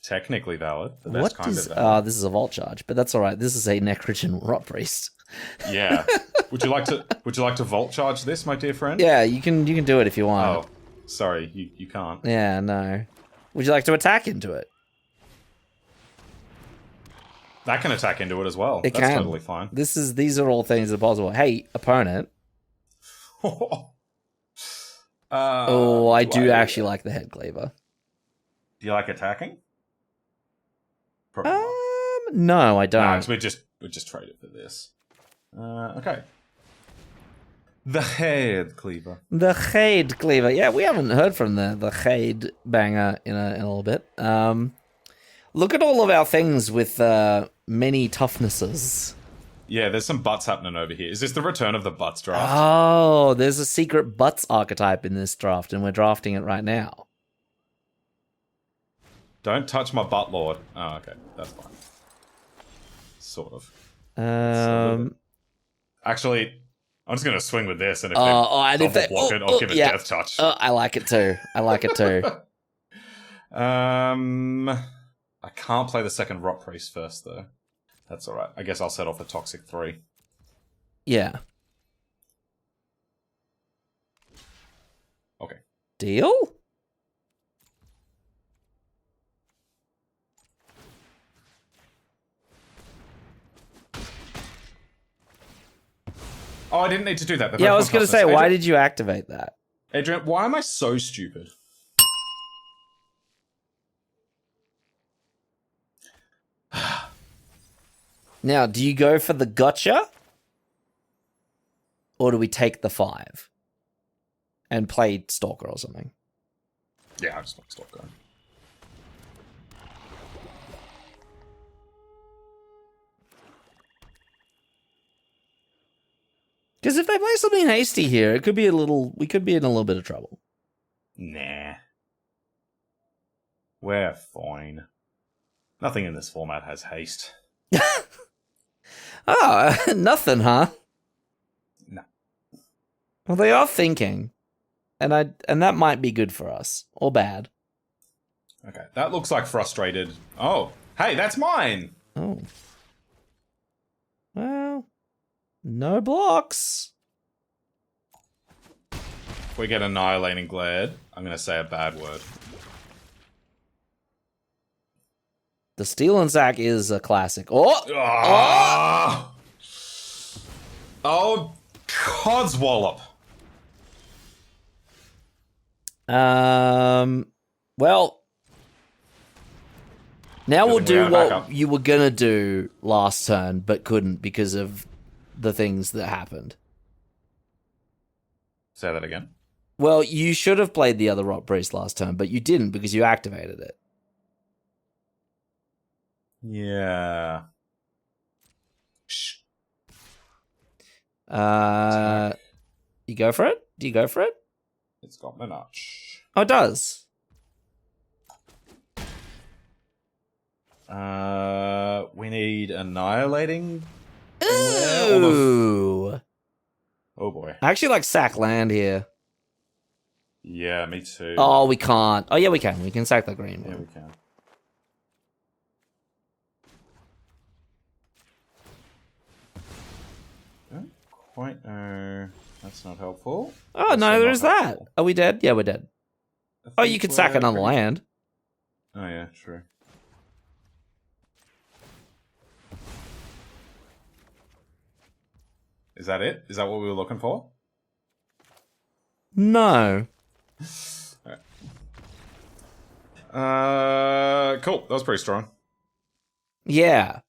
Technically valid. But that's kind of valid.
Oh, this is a Vault Charge, but that's all right. This is a Necrogen Rot Priest.
Yeah. Would you like to Vault Charge this, my dear friend?
Yeah, you can do it if you want.
Oh, sorry, you can't.
Yeah, no. Would you like to attack into it?
That can attack into it as well.
It
That's
can.
totally fine.
These are all things that are possible. Hey, opponent. I do actually like the Head Cleaver.
Do you like attacking? Probably not.
No, I don't.
No, we just traded for this. Okay. The Head Cleaver.
The Head Cleaver. Yeah, we haven't heard from the Head banger in a little bit. Look at all of our things with many toughnesses.
Yeah, there's some butts happening over here. Is this the return of the butts draft?
Oh, there's a secret butts archetype in this draft, and we're drafting it right now.
Don't touch my butt, Lord. Oh, okay. That's fine. Sort of. Actually, I'm just going to swing with this, and if they block it, I'll give it Death Touch.
I like it too.
I can't play the second Rot Priest first, though. That's alright. I guess I'll set off a Toxic 3.
Yeah.
Okay.
Deal?
Oh, I didn't need to do that.
Yeah, I was going to say, why did you activate that?
Adrian, why am I so stupid?
Now, do you go for the gotcha? Or do we take the 5? And play Stalker or something?
Yeah, I just want Stalker.
Because if they play something hasty here, we could be in a little bit of trouble.
Nah. We're fine. Nothing in this format has haste.
Oh, nothing, huh?
No.
Well, they are thinking, and that might be good for us or bad.
Okay, that looks like frustrated. Oh, hey, that's mine.
Oh, well, no blocks.
If we get Annihilating Glare, I'm going to say a bad word.
The Steel and Sack is a classic. Oh,
oh, Codswallop.
Well, now we'll do what
backup.
you were gonna do last turn, but couldn't because of the things that happened.
Say that again.
Well, you should have played the other Rot Priest last turn, but you didn't because you activated it.
Yeah. Shh.
You go for it? Do you go for it?
It's got my notch.
Oh, it does.
We need Annihilating.
Ooh.
Oh boy.
I actually like sack land here.
Yeah, me too.
Oh, we can't. Oh, yeah, we can. We can sack the green
Yeah,
one.
we can. Don't quite know. That's not helpful.
Oh,
Also
neither
not
is that.
helpful.
Are we dead? Yeah, we're dead.
I
Oh,
think
you could sack
we're
another
pretty-
land.
Oh yeah, true. Is that it? Is that what we were looking for?
No.
Cool. That was pretty strong.
Yeah.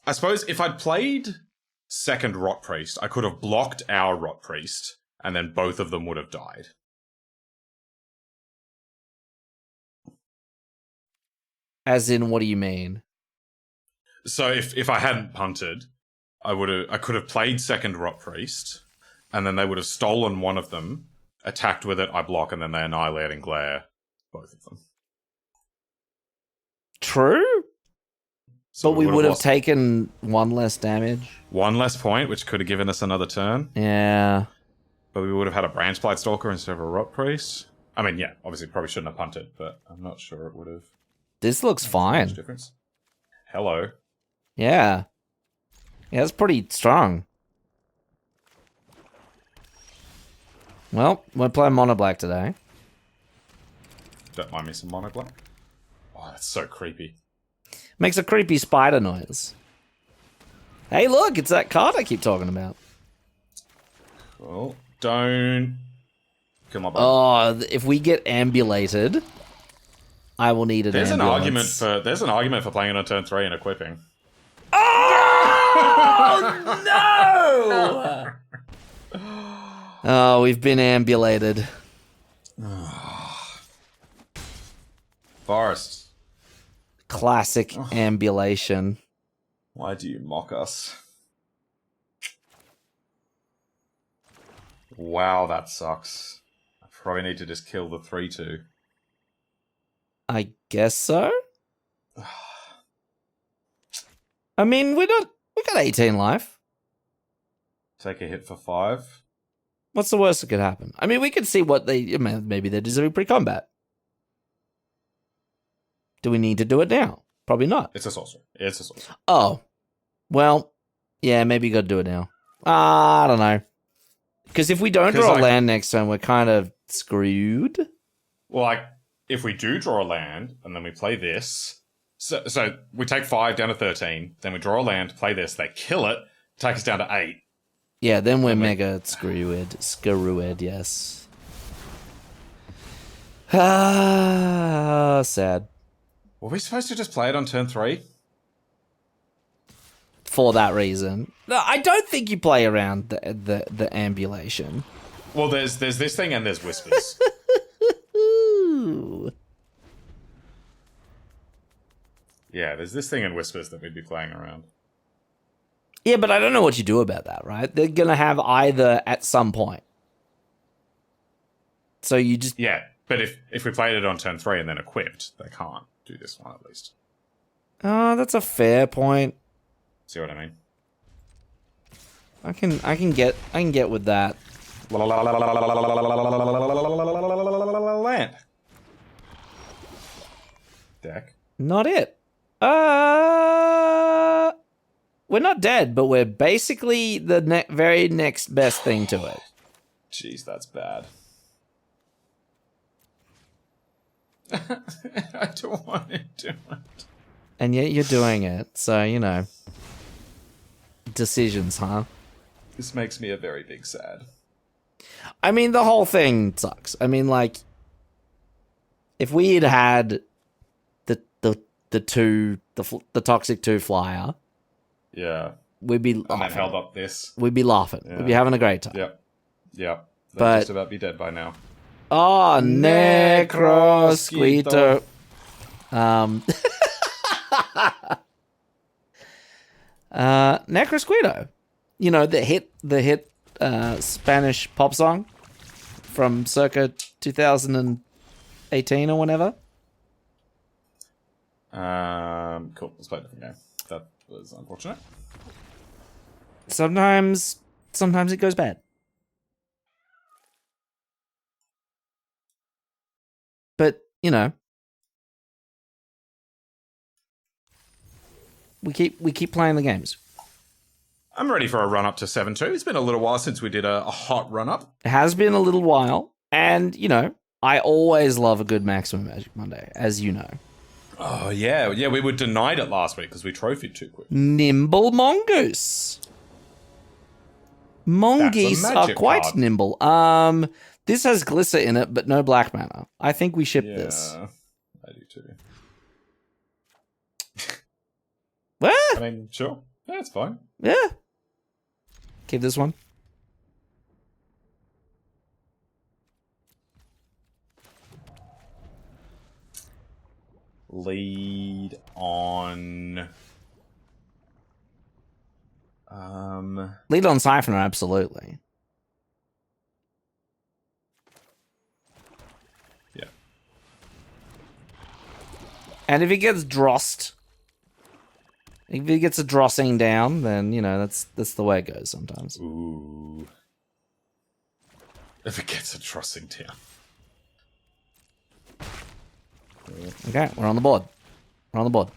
I suppose if I'd played second Rot Priest, I could have blocked our Rot Priest, and then both of them would have died.
As in, what do you mean?
So if I hadn't punted, I could have played second Rot Priest, and then they would have stolen one of them, attacked with it, I block, and then they annihilate and glare both of them.
True?
So
But we would have
lost
taken one less damage.
one less point, which could have given us another turn.
Yeah.
But we would have had a Branchblight Stalker instead of a Rot Priest. I mean, yeah, obviously probably shouldn't have punted, but I'm not sure it would have
This looks
made
fine.
much difference. Hello.
Yeah. Yeah, that's pretty strong. Well, we're playing Mono Black today.
Don't mind me some Mono Black. Oh, that's so creepy.
Makes a creepy spider noise. Hey, look, it's that card I keep talking about.
Cool. Don't kill my bug.
Oh, if we get ambulated, I will need an
There's
ambulance.
there's an argument for playing it on turn 3 and equipping.
Oh, no! Oh, we've been ambulated.
Forest.
Classic ambulation.
Why do you mock us? Wow, that sucks. I probably need to just kill the 3-2.
I guess so. I mean, we got 18 life.
Take a hit for 5.
What's the worst that could happen? I mean, we could see what maybe they're deserving pre-combat. Do we need to do it now? Probably not.
It's a sorcerer. It's a sorcerer.
Oh, well, yeah, maybe you got to do it now. I don't know. Because if we don't draw a land next turn, we're kind of screwed.
Well, like, if we do draw a land, and then we play this, so we take 5 down to 13, then we draw a land, play this, they kill it, take us down to 8.
Yeah, then we're mega screwed. Screwed, yes. Ah, sad.
Were we supposed to just play it on turn 3?
For that reason. No, I don't think you play around the ambulation.
Well, there's this thing and there's whispers.
Ooh.
Yeah, there's this thing and whispers that we'd be playing around.
Yeah, but I don't know what you do about that, right? They're going to have either at some point. So you just...
Yeah, but if we played it on turn 3 and then equipped, they can't do this one at least.
Oh, that's a fair point.
See what I mean?
I can get with that.
Land. Deck.
Not it. We're not dead, but we're basically the very next best thing to it.
Jeez, that's bad. I don't want to do it.
And yet you're doing it, so, you know. Decisions, huh?
This makes me a very big sad.
I mean, the whole thing sucks. I mean, like, if we had the Toxic 2 flyer,
yeah,
we'd be laughing.
And then held up this.
We'd be laughing.
Yeah.
We'd be having a great time.
Yep. Yep. They'd
But
just about be dead by now.
Oh, Necrosquito. Necrosquito. You know, the hit Spanish pop song from circa 2018 or whatever.
Cool. Let's play a different game. That was unfortunate.
Sometimes it goes bad. But, you know, we keep playing the games.
I'm ready for a run up to 7-2. It's been a little while since we did a hot run up.
It has been a little while, and, you know, I always love a good Maximum Magic Monday, as you know.
Oh, yeah. Yeah, we were denied it last week because we trophied too quick.
Nimble Mongoose. Mongoose are quite
card.
nimble. This has Glisser in it, but no black mana. I think we ship this.
I do too.
What?
I mean, sure. Yeah, it's fine.
Yeah. Keep this one.
Lead on.
Lead on Siphoner, absolutely.
Yeah.
And if he gets drossed, if he gets a drossing down, then, you know, that's the way it goes sometimes.
Ooh. If it gets a drossing down.
Okay, we're on the board. We're on the board.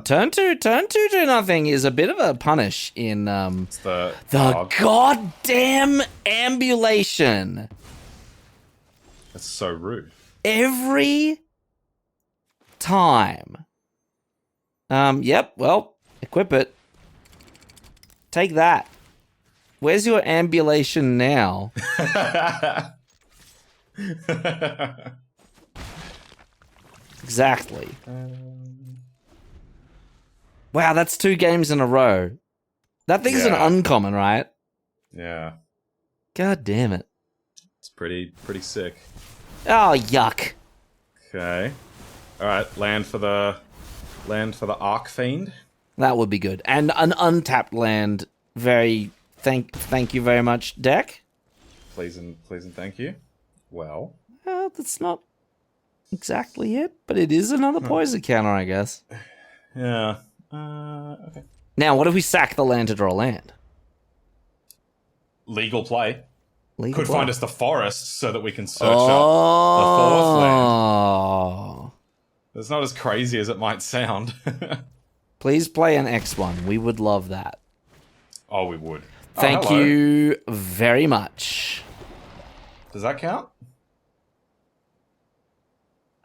Turn two to nothing is a bit of a punish in
It's the
goddamn Ambulation.
That's so rude.
Every time. Yep, well, equip it. Take that. Where's your Ambulation now? Exactly. Wow, that's 2 games in a row. That thing's an uncommon, right?
Yeah.
God damn it.
It's pretty sick.
Oh, yuck.
Okay. Alright, land for the Archfiend.
That would be good. And an untapped land. Very thank you very much, deck.
Please and thank you. Well,
that's not exactly it, but it is another poison counter, I guess.
Yeah. Okay.
Now, what if we sack the land to draw land?
Legal play. Could
Play.
find us the forest so that we can search up the 4th land. It's not as crazy as it might sound.
Please play an X1. We would love that.
Oh, we would.
Thank you very much.
Does that count?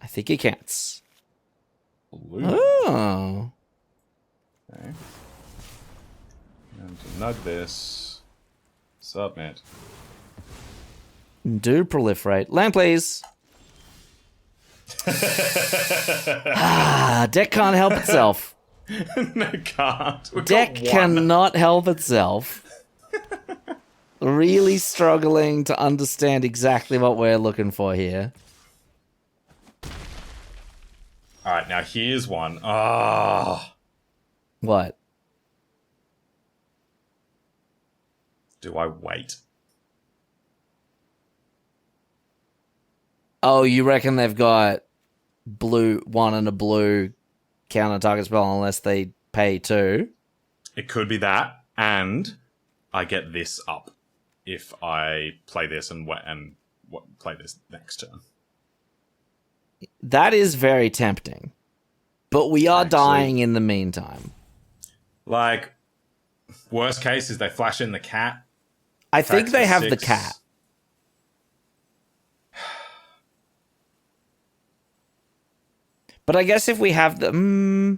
I think it counts.
Blue.
Oh.
Okay. And to nug this. Submit.
Do proliferate. Land, please. Deck can't help itself.
No, can't.
Deck cannot help itself. Really struggling to understand exactly what we're looking for here.
Alright, now here's one.
What?
Do I wait?
Oh, you reckon they've got blue 1 and a blue counter target spell unless they pay 2.
It could be that, and I get this up if I play this and play this next turn.
That is very tempting. But we are dying in the meantime.
Like, worst case is they flash in the cat.
I think they have the cat. But I guess if we have the...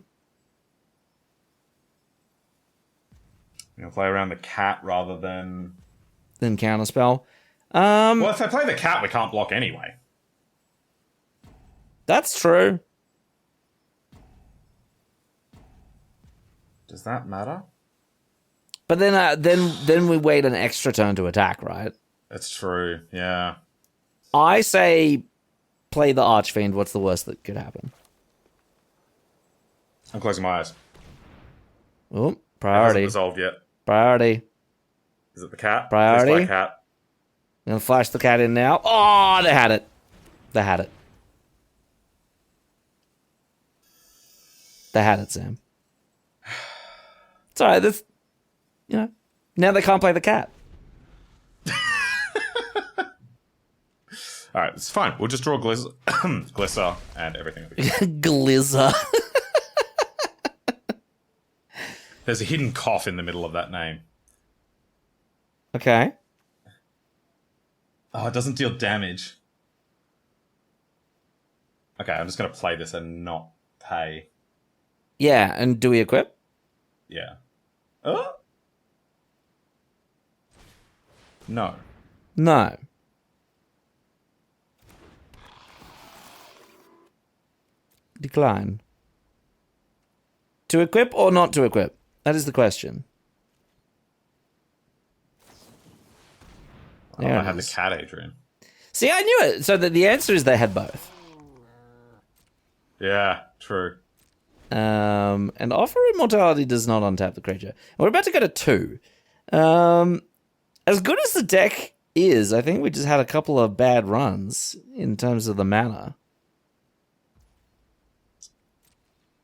play around the cat rather than
counterspell.
Well, if they play the cat, we can't block anyway.
That's true.
Does that matter?
But then we wait an extra turn to attack, right?
That's true. Yeah.
I say play the Archfiend. What's the worst that could happen?
I'm closing my eyes.
Oh, priority.
It hasn't resolved yet.
Priority.
Is it the cat?
Priority.
Please play cat.
I'm gonna flash the cat in now. Oh, they had it. They had it. They had it, Sam. It's alright. That's, now they can't play the cat.
All right, it's fine. We'll just draw Glisser and everything.
Glizzer.
There's a hidden cough in the middle of that name.
Okay.
Oh, it doesn't deal damage. Okay, I'm just going to play this and not pay.
Yeah, and do we equip?
Yeah. Oh? No.
No. Decline. To equip or not to equip? That is the question.
I had the cat, Adrian.
See, I knew it. So the answer is they had both.
Yeah, true.
And Offer Immortality does not untap the creature. We're about to go to 2. As good as the deck is, I think we just had a couple of bad runs in terms of the mana.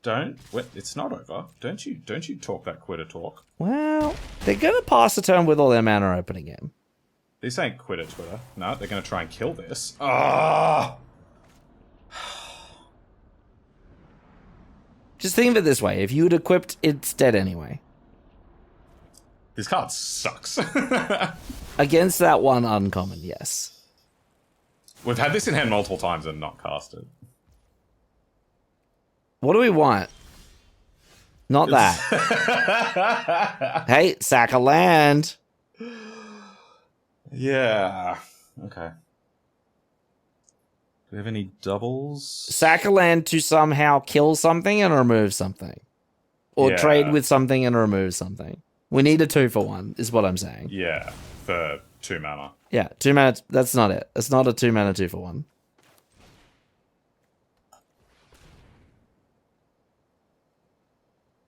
It's not over. Don't you talk that quitter talk.
Well, they're going to pass the turn with all their mana open again.
This ain't quitter Twitter. No, they're going to try and kill this. Ah!
Just think of it this way. If you had equipped, it's dead anyway.
This card sucks.
Against that one uncommon, yes.
We've had this in hand multiple times and not cast it.
What do we want? Not that. Hey, sack a land.
Yeah. Okay. Do we have any doubles?
Sack a land to somehow kill something and remove something. Or trade with something and remove something. We need a 2-for-1, is what I'm saying.
Yeah, for 2 mana.
Yeah, 2 mana, that's not it. It's not a 2 mana 2-for-1.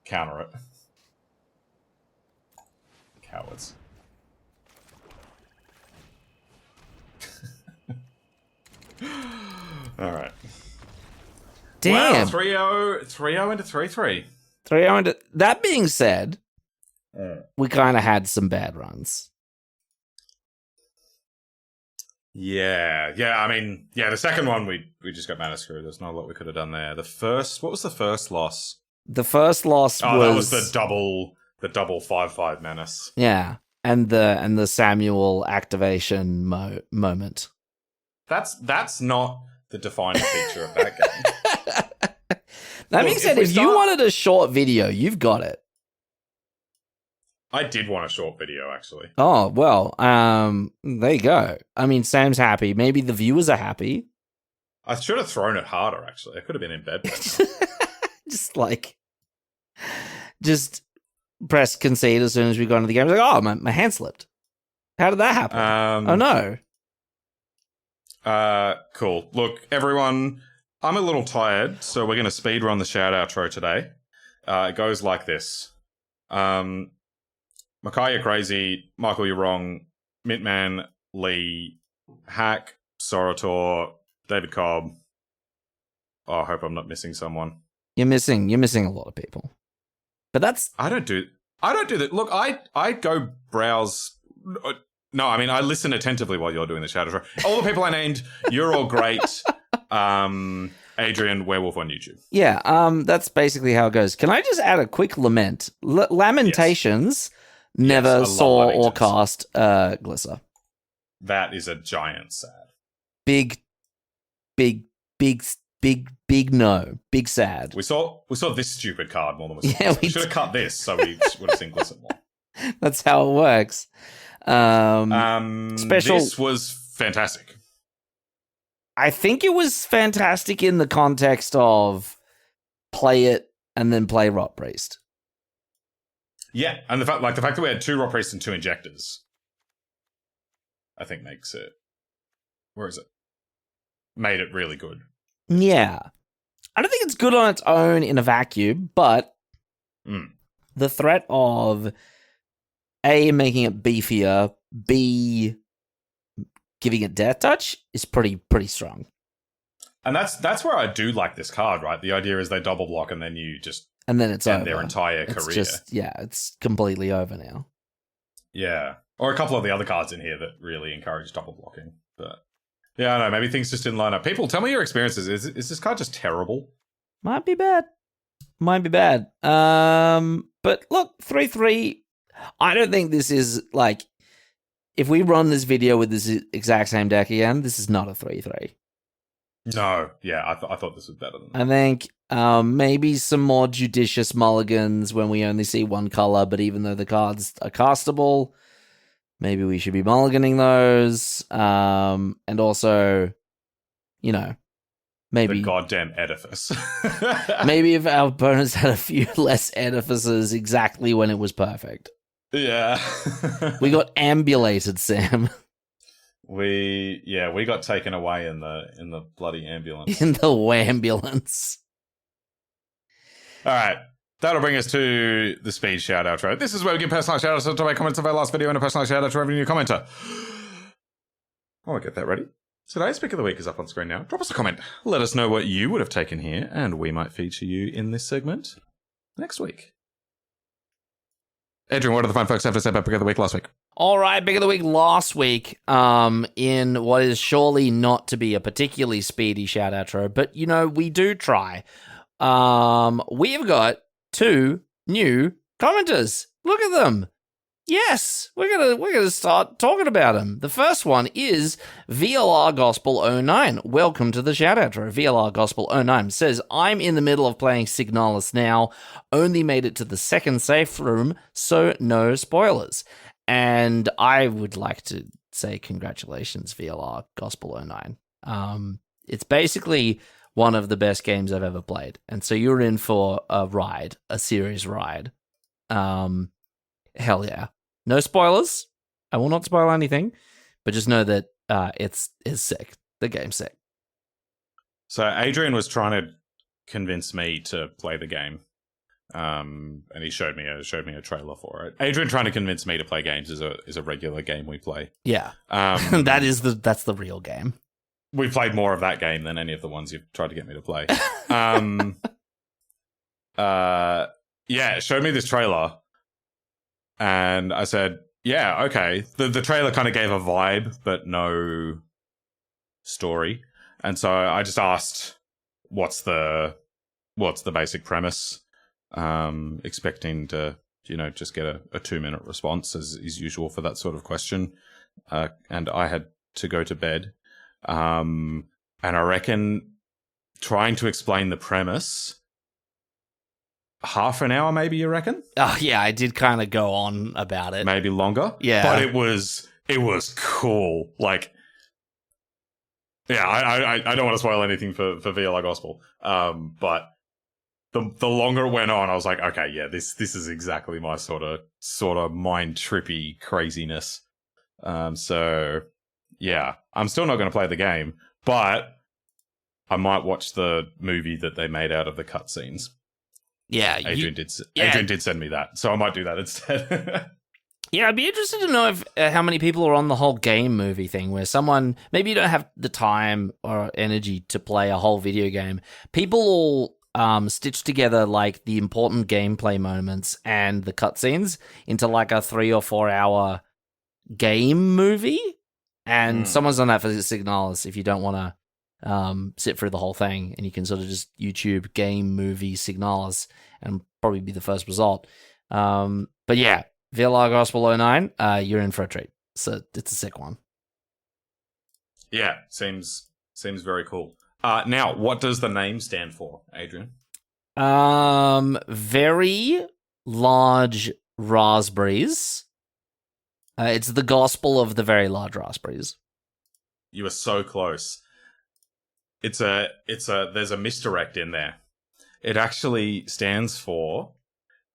Counter it. Cowards. Alright.
Damn.
Wow, 3-0 into 3-3.
3-0 into... That being said, we kind of had some bad runs.
Yeah, I mean, the second one we just got mana screwed. There's not a lot we could have done there. The first, what was the first loss?
The first loss
that was the double 5/5 menace.
Yeah, and the Samuel activation moment.
That's not the defining feature of that game.
That being said, if you wanted a short video, you've got it.
I did want a short video, actually.
Oh, well, there you go. I mean, Sam's happy. Maybe the viewers are happy.
I should have thrown it harder, actually. I could have been in bed.
just press concede as soon as we got into the game. I was like, oh, my hand slipped. How did that happen? Oh, no.
Cool. Look, everyone, I'm a little tired, so we're going to speed run the shout outro today. It goes like this. Makai, you're crazy. Michael, you're wrong. Mintman, Lee, Hack, Sorotor, David Cobb, I hope I'm not missing someone.
You're missing a lot of people. But that's...
I don't do that. Look, I go browse... No, I mean, I listen attentively while you're doing the shadow throw. All the people I named, you're all great. Adrian, Werewolf on YouTube.
Yeah, that's basically how it goes. Can I just add a quick lament? Lamentations never saw or cast Glisser.
That is a giant sad.
Big no. Big sad.
We saw this stupid card more than we saw.
Yeah,
we should have cut this so we would have seen Glisser more.
That's how it works. Special.
This was fantastic.
I think it was fantastic in the context of play it and then play Rot Priest.
Yeah, and the fact that we had 2 Rot Priests and 2 Injectors, I think makes it... Where is it? Made it really good.
Yeah. I don't think it's good on its own in a vacuum, but the threat of A, making it beefier, B, giving it Death Touch is pretty strong.
And that's where I do like this card, right? The idea is they double block and then you just...
And then it's over.
Their entire career.
It's completely over now.
Yeah. Or a couple of the other cards in here that really encourage double blocking. But yeah, I don't know. Maybe things just didn't line up. People, tell me your experiences. Is this card just terrible?
Might be bad. But look, 3/3. I don't think this is like... If we run this video with this exact same deck again, this is not a 3/3.
No. Yeah, I thought this was better than that.
I think maybe some more judicious mulligans when we only see one color, but even though the cards are castable, maybe we should be mulliganing those. And also, maybe...
The goddamn edifice.
Maybe if our opponents had a few less edifices exactly when it was perfect.
Yeah.
We got ambulated, Sam.
We got taken away in the bloody ambulance.
In the wambulance.
All right. That'll bring us to the speed shout outro. This is where we give personal shout outs to our comments of our last video and a personal shout out to every new commenter. I'll get that ready. Today's pick of the week is up on screen now. Drop us a comment. Let us know what you would have taken here, and we might feature you in this segment next week. Adrian, what did the fine folks have to say about pick of the week last week?
All right, pick of the week last week, in what is surely not to be a particularly speedy shout outro, but we do try. We've got 2 new commenters. Look at them. Yes, we're gonna start talking about them. The first one is VLR Gospel 09. Welcome to the shout outro. VLR Gospel 09 says, I'm in the middle of playing Signalis now. Only made it to the second safe room, so no spoilers. And I would like to say congratulations, VLR Gospel 09. It's basically one of the best games I've ever played. And so you're in for a serious ride. Hell yeah. No spoilers. I will not spoil anything, but just know that it's sick. The game's sick.
So Adrian was trying to convince me to play the game. And he showed me a trailer for it. Adrian trying to convince me to play games is a regular game we play.
Yeah. That's the real game.
We've played more of that game than any of the ones you've tried to get me to play. Yeah, showed me this trailer. And I said, yeah, okay. The trailer kind of gave a vibe, but no story. And so I just asked, what's the basic premise? Expecting to, just get a 2-minute response as is usual for that sort of question. And I had to go to bed. And I reckon trying to explain the premise, half an hour, maybe, you reckon?
Oh, yeah, I did kind of go on about it.
Maybe longer.
Yeah.
But it was cool. Like, yeah, I don't want to spoil anything for VLR Gospel. But the longer it went on, I was like, okay, yeah, this is exactly my sort of mind trippy craziness. So yeah, I'm still not going to play the game, but I might watch the movie that they made out of the cutscenes.
Yeah,
Adrian did send me that, so I might do that instead.
Yeah, I'd be interested to know if how many people are on the whole game movie thing, where someone maybe you don't have the time or energy to play a whole video game. People all stitch together like the important gameplay moments and the cutscenes into like a 3 or 4 hour game movie, and someone's done that for Signalis. If you don't want to sit through the whole thing, and you can sort of just YouTube game movie Signalis and probably be the first result. But yeah. VLR Gospel 09, you're in for a treat. So it's a sick one.
Yeah, seems very cool. Now, what does the name stand for, Adrian?
Very large raspberries. It's the gospel of the very large raspberries.
You are so close. There's a misdirect in there. It actually stands for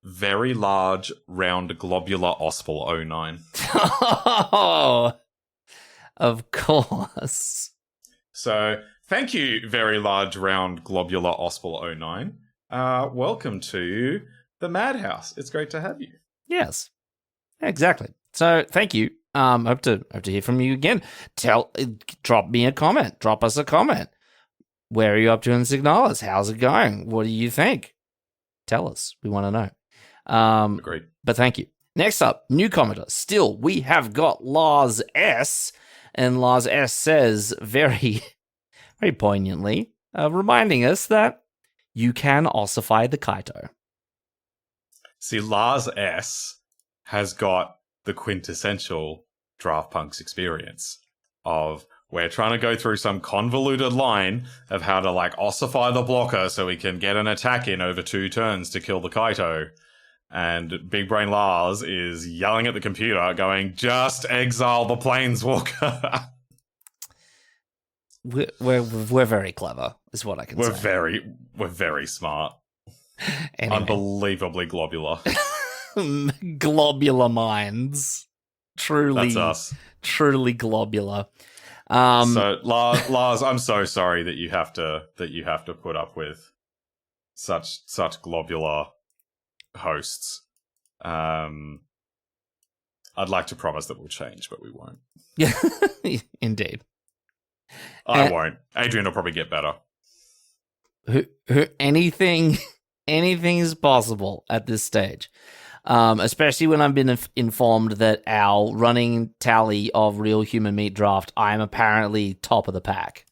Very Large Round Globular Ospel 09.
Oh, of course.
So, thank you, Very Large Round Globular Ospel 09. Welcome to the Madhouse. It's great to have you.
Yes, exactly. So, thank you. Hope to hear from you again. Drop me a comment. Drop us a comment. Where are you up to in Signalis? How's it going? What do you think? Tell us. We want to know.
Agreed.
But thank you. Next up, new commenter. Still, we have got Lars S. And Lars S says very, very poignantly, reminding us that you can ossify the Kaito.
See, Lars S has got the quintessential Draft Punks experience of we're trying to go through some convoluted line of how to like ossify the blocker so we can get an attack in over 2 turns to kill the Kaito. And Big Brain Lars is yelling at the computer, going, "Just exile the Planeswalker."
We're very clever, is what I can say.
We're very smart.
Anyway.
Unbelievably globular.
Globular minds. Truly.
That's us.
Truly globular.
So Lars, I'm so sorry that you have to put up with such globular hosts. I'd like to promise that we'll change, but we won't.
Yeah, indeed.
I won't. Adrian will probably get better.
Anything is possible at this stage. Especially when I've been informed that our running tally of Real Human Meat Draft, I'm apparently top of the pack.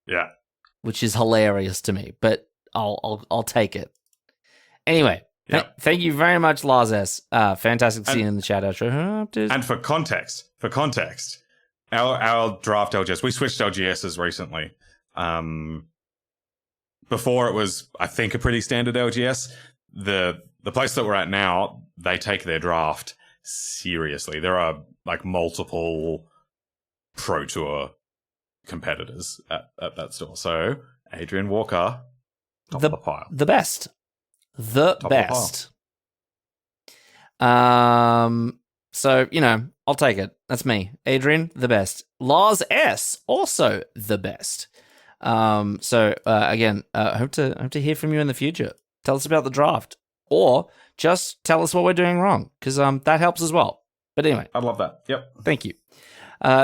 Yeah.
Which is hilarious to me, but I'll take it. Anyway, thank you very much, Lars S. Fantastic to see you in the chat.
And for context, our draft LGS, we switched LGSs recently. Before it was, I think, a pretty standard LGS. The place that we're at now, they take their draft seriously. There are like multiple Pro Tour competitors at that store. So Adrian Walker, top of the pile.
The best. The
top
best. So, I'll take it. That's me. Adrian, the best. Lars S, also the best. Again, hope to hear from you in the future. Tell us about the draft. Or just tell us what we're doing wrong, because that helps as well. But anyway.
I'd love that. Yep.
Thank you.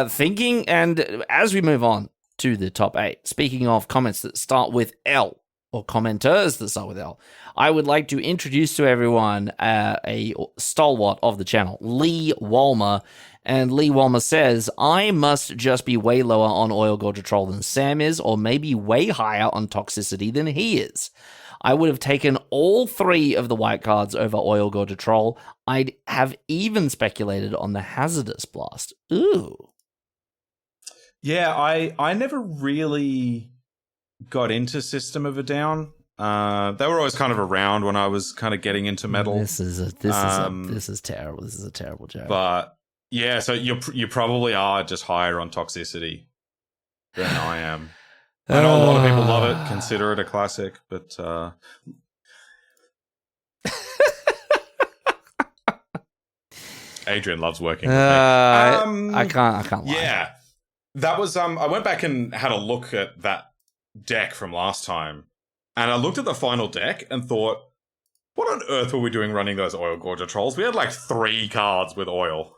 Thinking, and as we move on to the top 8, speaking of comments that start with L, or commenters that start with L, I would like to introduce to everyone a stalwart of the channel, Lee Walmer. And Lee Walmer says, I must just be way lower on Oil Gorger Troll than Sam is, or maybe way higher on toxicity than he is. I would have taken all 3 of the white cards over Oil Gorger Troll. I'd have even speculated on the Hazardous Blast. Ooh.
Yeah, I never really got into System of a Down. They were always kind of around when I was kind of getting into metal.
This is terrible. This is a terrible joke.
But yeah, so you probably are just higher on toxicity than I am. I know a lot of people love it, consider it a classic, but Adrian loves working with me.
I can't lie.
Yeah. That was I went back and had a look at that deck from last time, and I looked at the final deck and thought, What on earth were we doing running those Oil Gorger trolls? We had like 3 cards with oil.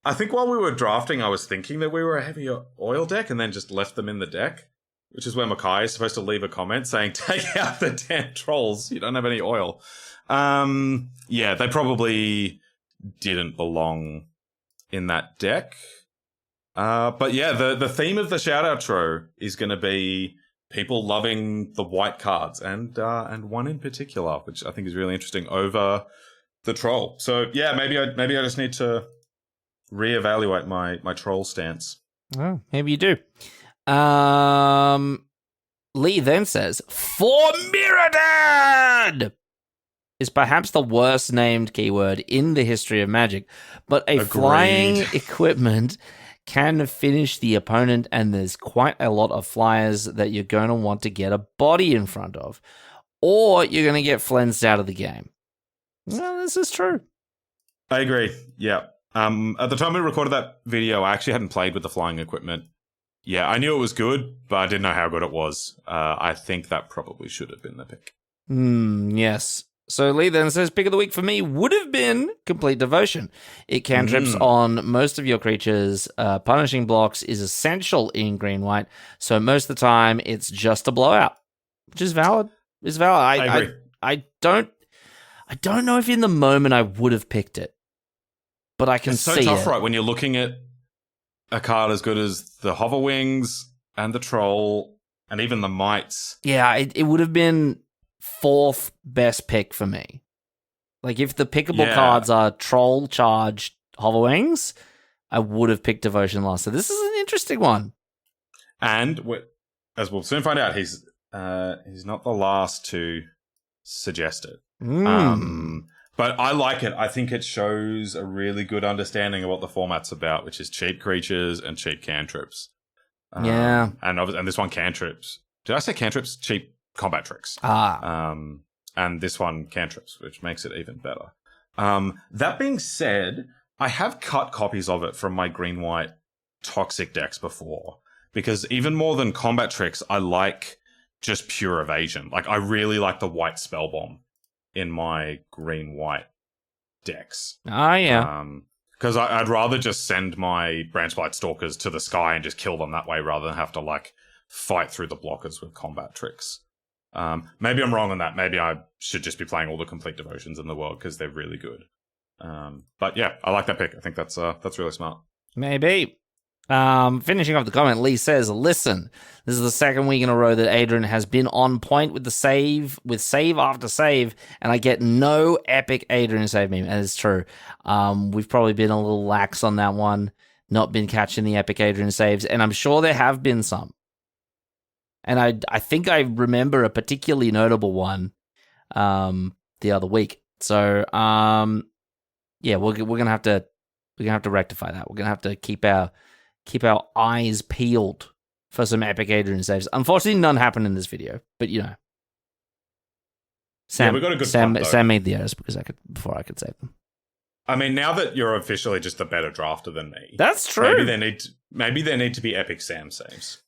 I think while we were drafting, I was thinking that we were a heavier oil deck and then just left them in the deck, which is where Mackay is supposed to leave a comment saying, take out the damn trolls. You don't have any oil. Yeah, they probably didn't belong in that deck. But yeah, the theme of the shout outro is going to be people loving the white cards and one in particular, which I think is really interesting, over the troll. So yeah, maybe I just need to reevaluate my troll stance.
Oh, maybe you do. Lee then says, "For Mirrodin is perhaps the worst named keyword in the history of Magic, but a flying equipment can finish the opponent, and there's quite a lot of flyers that you're going to want to get a body in front of, or you're going to get flensed out of the game." Well, this is true.
I agree. Yeah. At the time we recorded that video, I actually hadn't played with the flying equipment. Yeah, I knew it was good, but I didn't know how good it was. I think that probably should have been the pick.
Yes. So Lee then says, pick of the week for me would have been Complete Devotion. It cantrips on most of your creatures. Punishing blocks is essential in green-white, so most of the time it's just a blowout, which is valid. It's valid.
I agree.
I don't know if in the moment I would have picked it, but I can see it.
It's so tough, right, when you're looking at a card as good as the Hoverwings and the Troll and even the Mites.
Yeah, it would have been 4th best pick for me. Like, if the pickable cards are Troll, Charge, Hoverwings, I would have picked Devotion last. So this is an interesting one.
And as we'll soon find out, he's not the last to suggest it. But I like it. I think it shows a really good understanding of what the format's about, which is cheap creatures and cheap cantrips. And this one cantrips. Did I say cantrips? Cheap combat tricks. And this one cantrips, which makes it even better. That being said, I have cut copies of it from my green-white toxic decks before, because even more than combat tricks, I like just pure evasion. Like, I really like the white spell bomb in my green-white decks. Because I'd rather just send my Branchblight Stalkers to the sky and just kill them that way, rather than have to, like, fight through the blockers with combat tricks. Maybe I'm wrong on that. Maybe I should just be playing all the Complete Devotions in the world, because they're really good. But yeah, I like that pick. I think that's really smart.
Maybe. Finishing off the comment, Lee says, listen, this is the second week in a row that Adrian has been on point with save after save, and I get no epic Adrian save meme. And it's true. We've probably been a little lax on that one, not been catching the epic Adrian saves, and I'm sure there have been some. And I think I remember a particularly notable one the other week. So yeah, we're gonna have to rectify that. We're gonna have to keep our eyes peeled for some epic Adrian saves. Unfortunately, none happened in this video, but you know, Sam,
we got a good
Sam,
punt, though.
Sam made the errors before I could save them.
I mean, now that you're officially just a better drafter than me,
that's true.
Maybe there need to be epic Sam saves.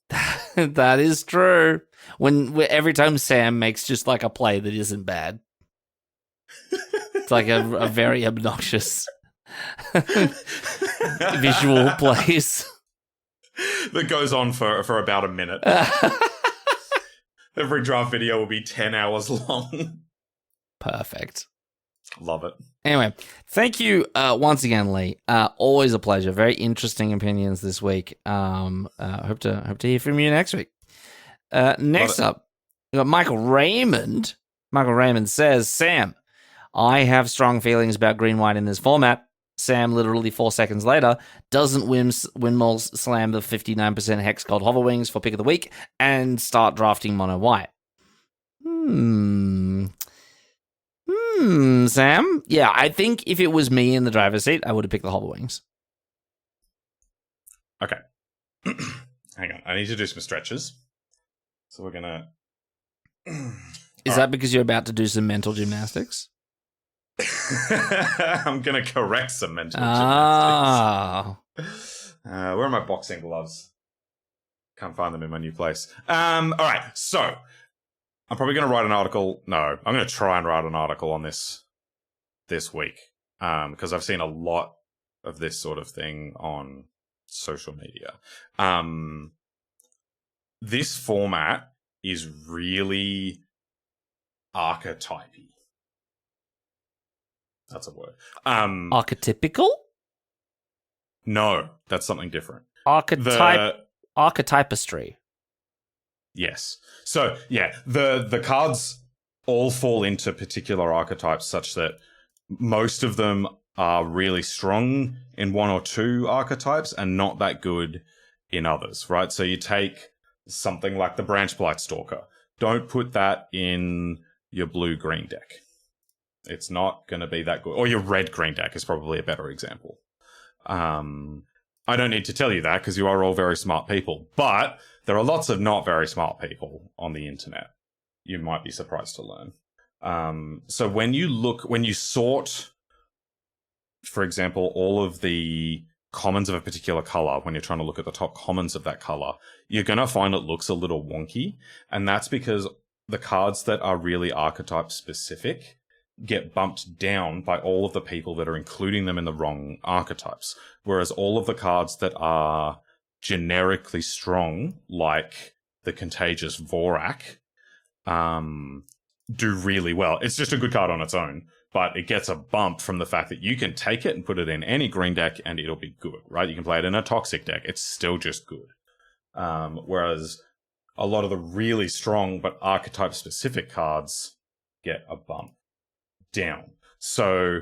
That is true. When every time Sam makes just like a play that isn't bad, it's like a very obnoxious visual plays
that goes on for about a minute. Every draft video will be 10 hours long. Perfect. Love it.
Anyway, thank you once again, Lee. Always a pleasure. Very interesting opinions this week. Hope to hear from you next week. Next up, we got Michael Raymond. Michael Raymond says, Sam, I have strong feelings about green-white in this format. Sam, literally 4 seconds later, doesn't windmills slam the 59% hex gold hoverwings for pick of the week and start drafting mono white. Sam? Yeah, I think if it was me in the driver's seat, I would have picked the hoverwings.
Okay. Hang on. I need to do some stretches. So we're going to...
Is that because you're about to do some mental gymnastics?
I'm going to correct some mental gymnastics. Where are my boxing gloves? Can't find them in my new place. All right. So I'm probably going to write an article. No, I'm going to try and write an article on this week because I've seen a lot of this sort of thing on social media. This format is really archetypy. That's a word.
Archetypical?
No, that's something different.
Archetypistry.
Yes. So, yeah, the cards all fall into particular archetypes such that most of them are really strong in one or two archetypes and not that good in others, right? So you take something like the Branch Blight Stalker. Don't put that in your blue-green deck. It's not going to be that good. Or your red-green deck is probably a better example. I don't need to tell you that because you are all very smart people. But there are lots of not very smart people on the internet. You might be surprised to learn. So when you sort, for example, all of the commons of a particular color, when you're trying to look at the top commons of that color, you're going to find it looks a little wonky. And that's because the cards that are really archetype specific get bumped down by all of the people that are including them in the wrong archetypes. Whereas all of the cards that are generically strong, like the Contagious Vorak, do really well. It's just a good card on its own, but it gets a bump from the fact that you can take it and put it in any green deck and it'll be good, right? You can play it in a toxic deck. It's still just good. Whereas a lot of the really strong but archetype specific cards get a bump down. So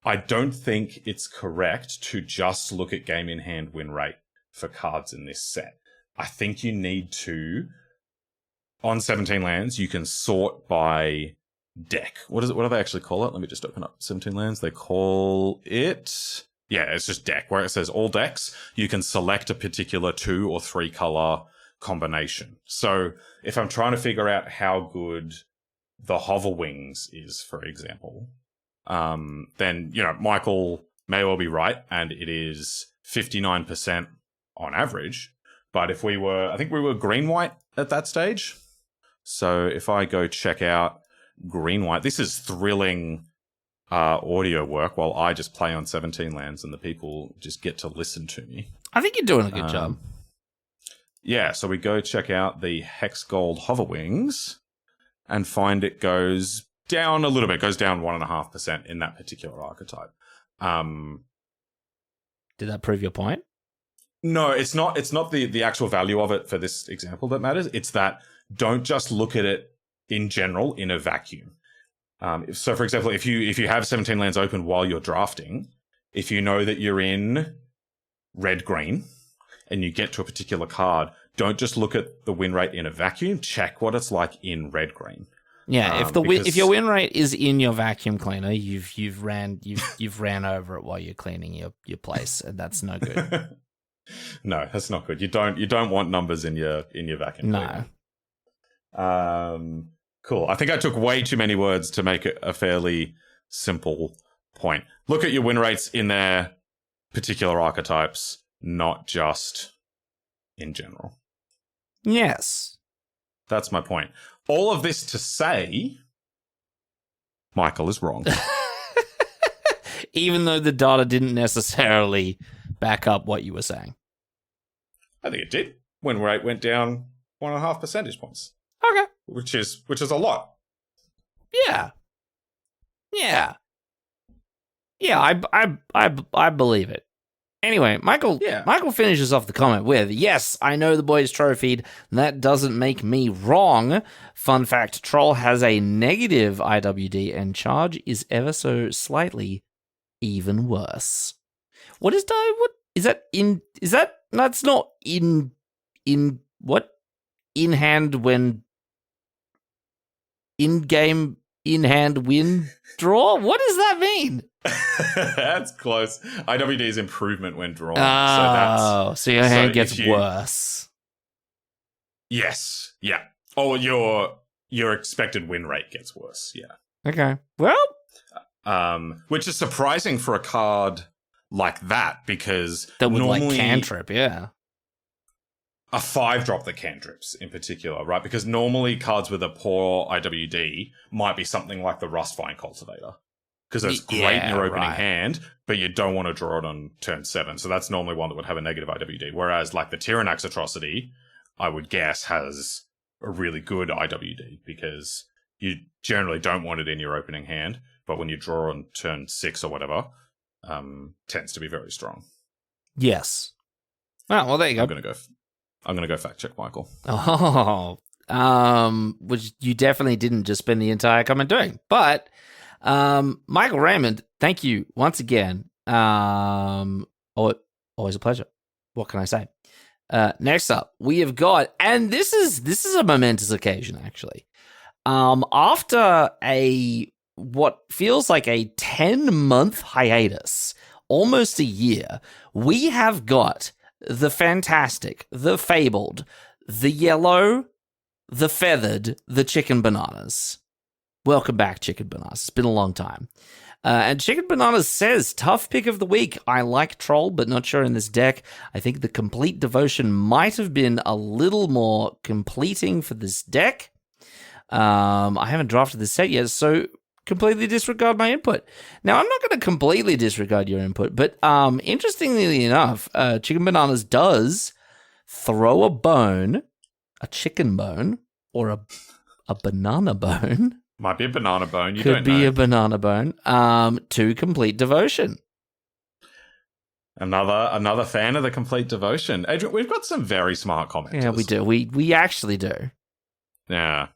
I don't think it's correct to just look at game in hand win rate for cards in this set. I think you need to, on 17 lands, you can sort by deck. What do they actually call it? Let me just open up 17 lands. They call it, it's just deck, where it says all decks. You can select a particular 2 or 3 color combination. So if I'm trying to figure out how good the Hoverwings is, for example, then, Michael may well be right, and it is 59% on average. But if I think we were green-white at that stage. So if I go check out green-white, this is thrilling audio work while I just play on 17 lands and the people just get to listen to me.
I think you're doing a good job.
Yeah, so we go check out the Hex Gold Hoverwings and find it goes down a little bit, goes down 1.5% in that particular archetype.
Did that prove your point?
No, it's not. It's not the actual value of it for this example that matters. It's that don't just look at it in general in a vacuum. So, for example, if you have 17 lands open while you're drafting, if you know that you're in red-green and you get to a particular card, don't just look at the win rate in a vacuum. Check what it's like in red-green.
Yeah, if your win rate is in your vacuum cleaner, you've ran over it while you're cleaning your place, and that's no good.
No, that's not good. You don't want numbers in your vacuum cleaner.
No.
Cool. I think I took way too many words to make it a fairly simple point. Look at your win rates in their particular archetypes, not just in general.
Yes.
That's my point. All of this to say, Michael is wrong.
Even though the data didn't necessarily back up what you were saying.
I think it did. Win rate went down 1.5 percentage points.
Okay.
Which is a lot.
Yeah. I believe it. Anyway, Michael finishes off the comment with, yes, I know the boys trophied. That doesn't make me wrong. Fun fact, Troll has a negative IWD and Charge is ever so slightly even worse. What is that's not in what? In hand when in game in hand win draw? What does that mean?
That's close. IWD is improvement when drawn.
So your hand gets worse.
Yes. Yeah. Or your expected win rate gets worse. Yeah.
Okay. Well,
which is surprising for a card like that because
that would
normally,
like cantrip, yeah.
a 5-drop that cantrips in particular, right? Because normally cards with a poor IWD might be something like the Rustfind Cultivator. Because it's great in your opening hand, but you don't want to draw it on turn 7. So that's normally one that would have a negative IWD. Whereas like the Tyrannax Atrocity, I would guess, has a really good IWD because you generally don't want it in your opening hand. But when you draw on turn 6 or whatever, tends to be very strong.
Yes. Oh, well, there you go.
I'm gonna go fact check Michael.
Oh, which you definitely didn't just spend the entire comment doing. But Michael Raymond, thank you once again. Always a pleasure. What can I say? Next up, we have got, and this is a momentous occasion actually. After what feels like a 10-month hiatus, almost a year, we have got the fantastic, the fabled, the yellow, the feathered, the Chicken Bananas. Welcome back, Chicken Bananas. It's been a long time. And Chicken Bananas says, tough pick of the week. I like Troll, but not sure in this deck. I think the Complete Devotion might have been a little more completing for this deck. I haven't drafted this set yet, so completely disregard my input. Now, I'm not going to completely disregard your input, but interestingly enough, Chicken Bananas does throw a bone, a chicken bone, or a banana bone.
Might be a banana bone. You
Could
don't
be
know.
a banana bone. To Complete Devotion.
Another fan of the Complete Devotion. Adrian, we've got some very smart commenters.
Yeah, we do. We actually do.
Yeah.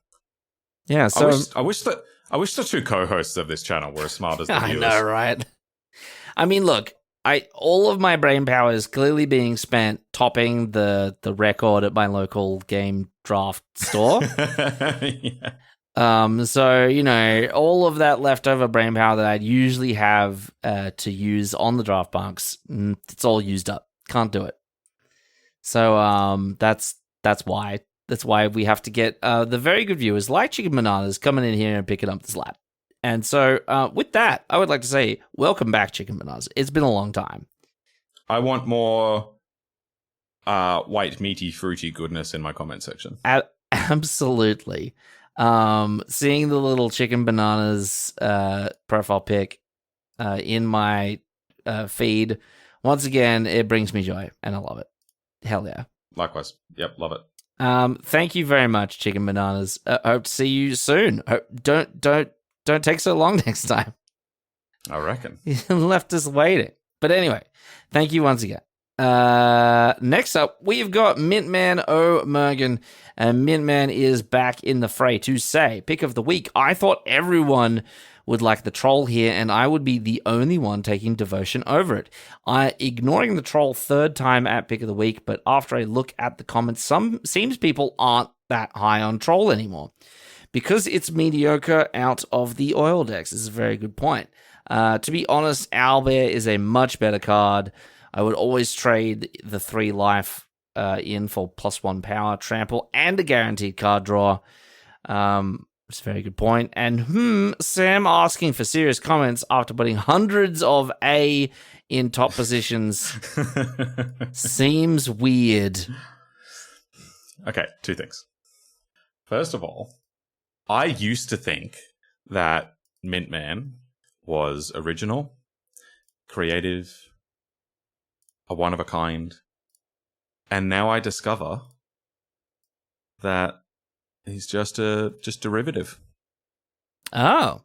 Yeah. So
I wish the two co-hosts of this channel were as smart as the
I
viewers.
know, right? I mean, look, all of my brain power is clearly being spent topping the record at my local game draft store.
Yeah.
So, you know, all of that leftover brain power that I'd usually have to use on the draft bunks, it's all used up. Can't do it. So, that's why. That's why we have to get the very good viewers like Chicken Bananas coming in here and picking up the slack. And so, with that, I would like to say, welcome back, Chicken Bananas. It's been a long time.
I want more white, meaty, fruity goodness in my comment section.
Absolutely. Seeing the little Chicken Bananas profile pic in my feed, once again, it brings me joy, and I love it. Hell yeah.
Likewise. Yep, love it.
Thank you very much, Chicken Bananas. Hope to see you soon. Don't take so long next time.
I reckon.
You left us waiting. But anyway, thank you once again. Next up, we've got Mintman O'Mergan, and Mintman is back in the fray to say, pick of the week. I thought everyone would like the Troll here, and I would be the only one taking Devotion over it. Ignoring the Troll third time at pick of the week, but after I look at the comments, seems people aren't that high on Troll anymore. Because it's mediocre out of the oil decks. This is a very good point. To be honest, Owlbear is a much better card. I would always trade the 3 life in for +1 power, trample, and a guaranteed card draw. It's a very good point. And Sam asking for serious comments after putting hundreds of A in top positions seems weird.
Okay, 2 things. First of all, I used to think that Mintman was original, creative, a one-of-a-kind, and now I discover that he's just derivative.
Oh.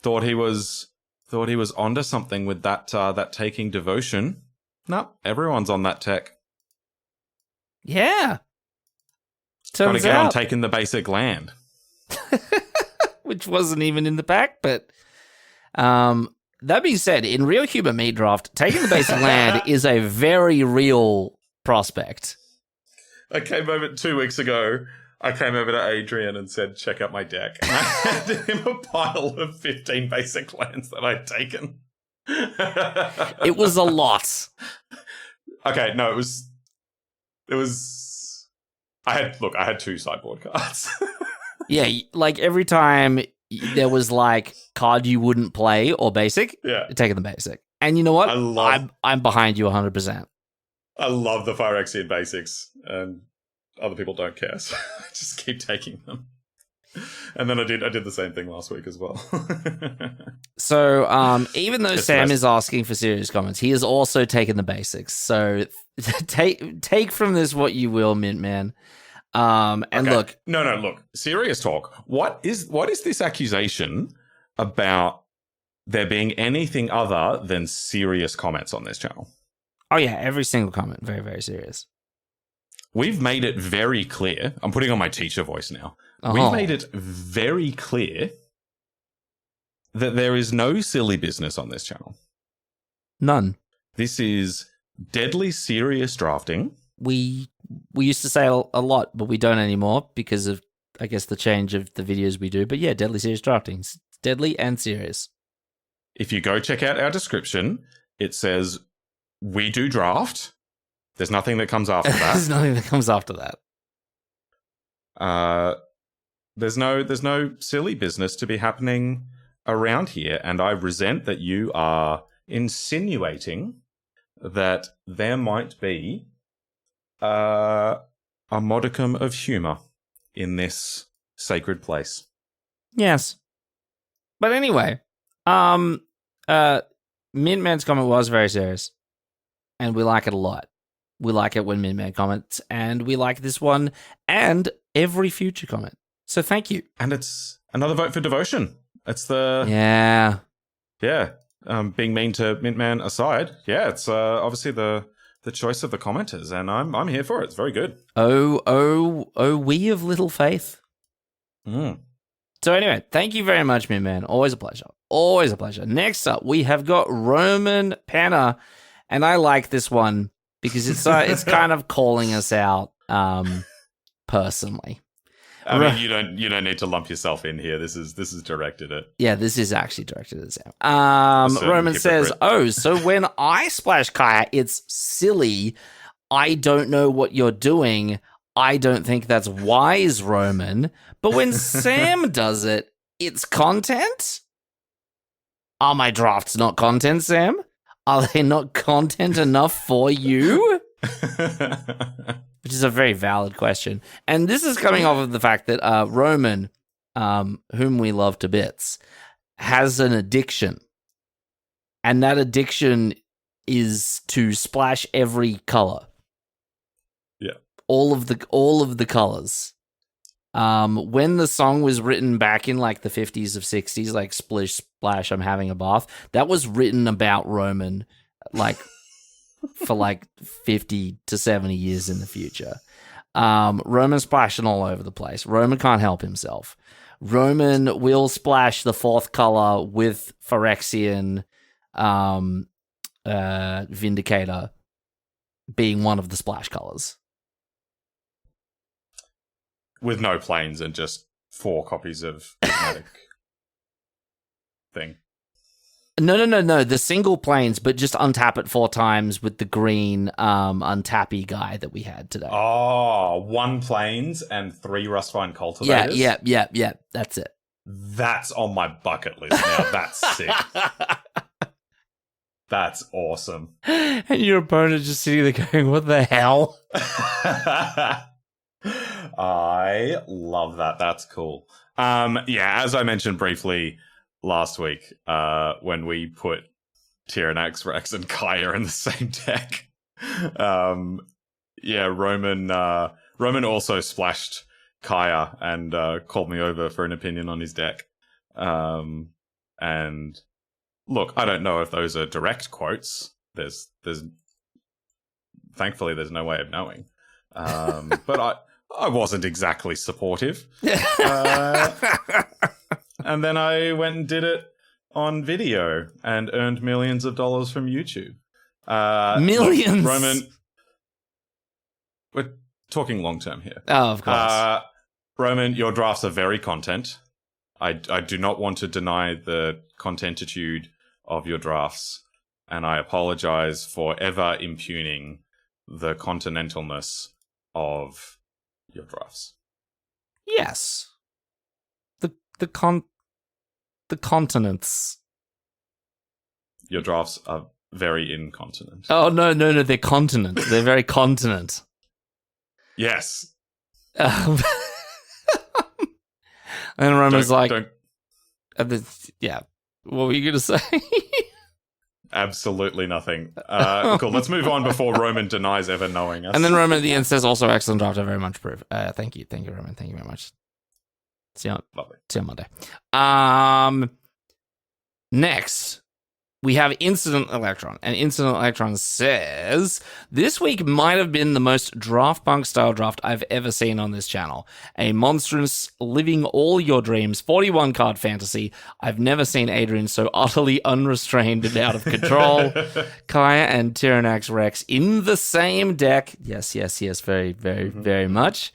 Thought he was onto something with that taking Devotion. No, everyone's on that tech.
Yeah.
Gotta
Turns
get on
out.
taking the basic land.
Which wasn't even in the pack, but that being said, in Real Human Meat Draft, taking the basic land is a very real prospect.
I came over 2 weeks ago. I came over to Adrian and said, check out my deck. And I handed him a pile of 15 basic lands that I'd taken.
It was a lot.
Okay, no, it was I had 2 sideboard cards.
Yeah, like every time there was like card you wouldn't play or basic,
Yeah.
taking the basic. And you know what? I'm behind you 100%.
I love the Phyrexian basics, and other people don't care, so I just keep taking them. And then I did the same thing last week as well.
So, even though
It's
Sam
nice.
is asking for serious comments, he has also taken the basics. So take from this what you will, Mint Man. And
Okay.
look,
Look. Serious talk. What is this accusation about there being anything other than serious comments on this channel?
oh yeah, every single comment, very, very serious.
We've made it very clear. I'm putting on my teacher voice now.
Oh.
We've made it very clear that there is no silly business on this channel.
None.
This is deadly serious drafting.
We used to say a lot, but we don't anymore because of, I guess, the change of the videos we do. But yeah, deadly serious drafting. It's deadly and serious.
If you go check out our description, it says we do draft. There's nothing that comes after that.
There's nothing that comes after that.
There's no silly business to be happening around here, and I resent that you are insinuating that there might be a modicum of humor in this sacred place.
Yes. But anyway, Mint Man's comment was very serious, and we like it a lot. We like it when Mint Man comments, and we like this one and every future comment. So thank you.
And it's another vote for devotion. It's the
yeah.
Being mean to Mint Man aside, it's obviously the choice of the commenters, and I'm here for it. It's very good.
Oh, we of little faith.
Mm.
So anyway, thank you very much, Mint Man. Always a pleasure. Always a pleasure. Next up, we have got Roman Panna, and I like this one because it's kind of calling us out personally.
I mean, you don't need to lump yourself in here. This is directed at.
Yeah, this is actually directed at Sam. Roman says, "Oh, so when I splash Kaya, it's silly. I don't know what you're doing. I don't think that's wise, Roman. But when Sam does it, it's content? Are my drafts not content, Sam? Are they not content enough for you?" Which is a very valid question. And this is coming off of the fact that Roman, whom we love to bits, has an addiction. And that addiction is to splash every color.
Yeah.
All of the colors. When the song was written back in like the 50s or 60s, like Splish Splash, I'm Having a Bath, that was written about Roman, like for like 50 to 70 years in the future. Roman splashing all over the place. Roman can't help himself. Roman will splash the fourth color with Phyrexian Vindicator being one of the splash colors.
With no planes and just 4 copies of Prismatic thing.
No. The single planes, but just untap it 4 times with the green untappy guy that we had today.
Oh, 1 planes and 3 Rustfind cultivators.
Yeah. That's it.
That's on my bucket list now. That's sick. That's awesome.
And your opponent just sitting there going, "What the hell?"
I love that. That's cool. As I mentioned briefly last week, when we put Tyranax, Rex, and Kaya in the same deck, Roman also splashed Kaya and called me over for an opinion on his deck. And look, I don't know if those are direct quotes. There's thankfully there's no way of knowing. But I wasn't exactly supportive. And then I went and did it on video and earned millions of dollars from YouTube.
Millions?
Look, Roman, we're talking long term here.
Oh, of course.
Roman, your drafts are very content. I do not want to deny the contentitude of your drafts, and I apologize for ever impugning the continentalness of your drafts.
Yes. The continents.
Your drafts are very incontinent.
Oh, no, they're continent. They're very continent.
Yes.
And Roman's like,
don't.
yeah. What were you going to say?
Absolutely nothing. Cool. Let's move on before Roman denies ever knowing us.
And then Roman at the end says, also excellent draft. I very much approve. Thank you, Roman. Thank you very much. See you on Monday. Next, we have Incident Electron. And Incident Electron says, this week might have been the most draft punk style draft I've ever seen on this channel. A monstrous, living all your dreams, 41 card fantasy. I've never seen Adrian so utterly unrestrained and out of control. Kaya and Tyrannax Rex in the same deck. Yes, very, very, very much.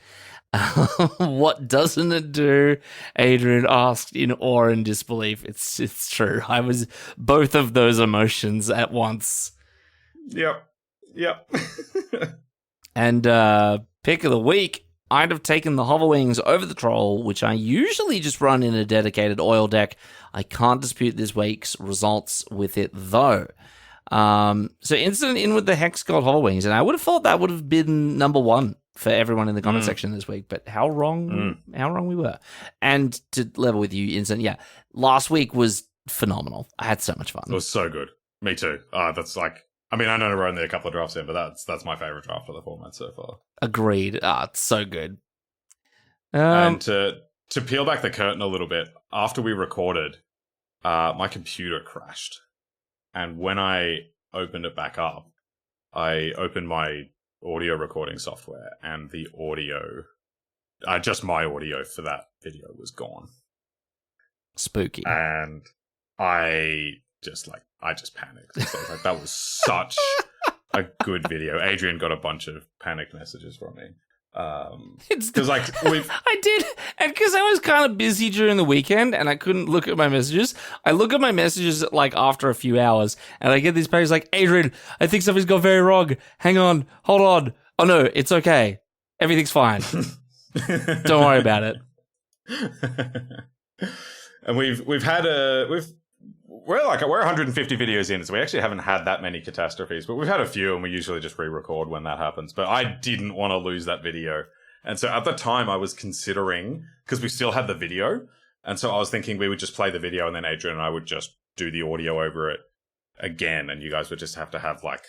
What doesn't it do? Adrian asked in awe and disbelief. It's true. I was both of those emotions at once.
Yep.
And pick of the week, I'd have taken the Hoverwings over the Troll, which I usually just run in a dedicated oil deck. I can't dispute this week's results with it, though. So Incident in with the Hex God Hoverwings, and I would have thought that would have been number one for everyone in the comment section this week, but how wrong we were. And to level with you, Incident, yeah, last week was phenomenal. I had so much fun.
It was so good. Me too. That's like, I mean, I know we're only a couple of drafts in, but that's my favorite draft of the format so far.
Agreed. It's so good.
And to peel back the curtain a little bit, after we recorded, my computer crashed. And when I opened it back up, I opened my audio recording software, and the audio, just my audio for that video was gone.
Spooky.
And I just panicked. So I was like, that was such a good video. Adrian got a bunch of panicked messages from me. Because like
I did, and because I was kind of busy during the weekend and I couldn't look at my messages. I look at my messages like after a few hours, and I get these pages like, Adrian, I think something's gone very wrong. Hang on, hold on. Oh no, it's okay. Everything's fine. Don't worry about it.
And we're 150 videos in, so we actually haven't had that many catastrophes, but we've had a few, and we usually just re-record when that happens. But I didn't want to lose that video. And so at the time I was considering, because we still had the video, and so I was thinking we would just play the video and then Adrian and I would just do the audio over it again, and you guys would just have to have like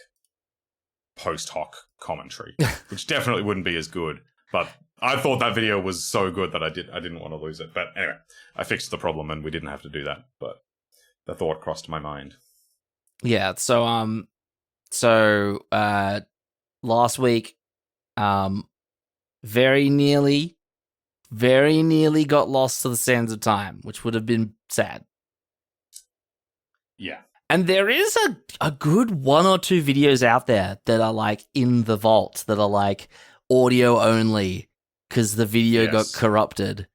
post hoc commentary, which definitely wouldn't be as good. But I thought that video was so good that I didn't want to lose it. But anyway, I fixed the problem and we didn't have to do that. But the thought crossed my mind.
Yeah, so last week, very nearly got lost to the sands of time, which would have been sad.
Yeah.
And there is a good one or two videos out there that are like in the vault, that are like audio only because the video got corrupted.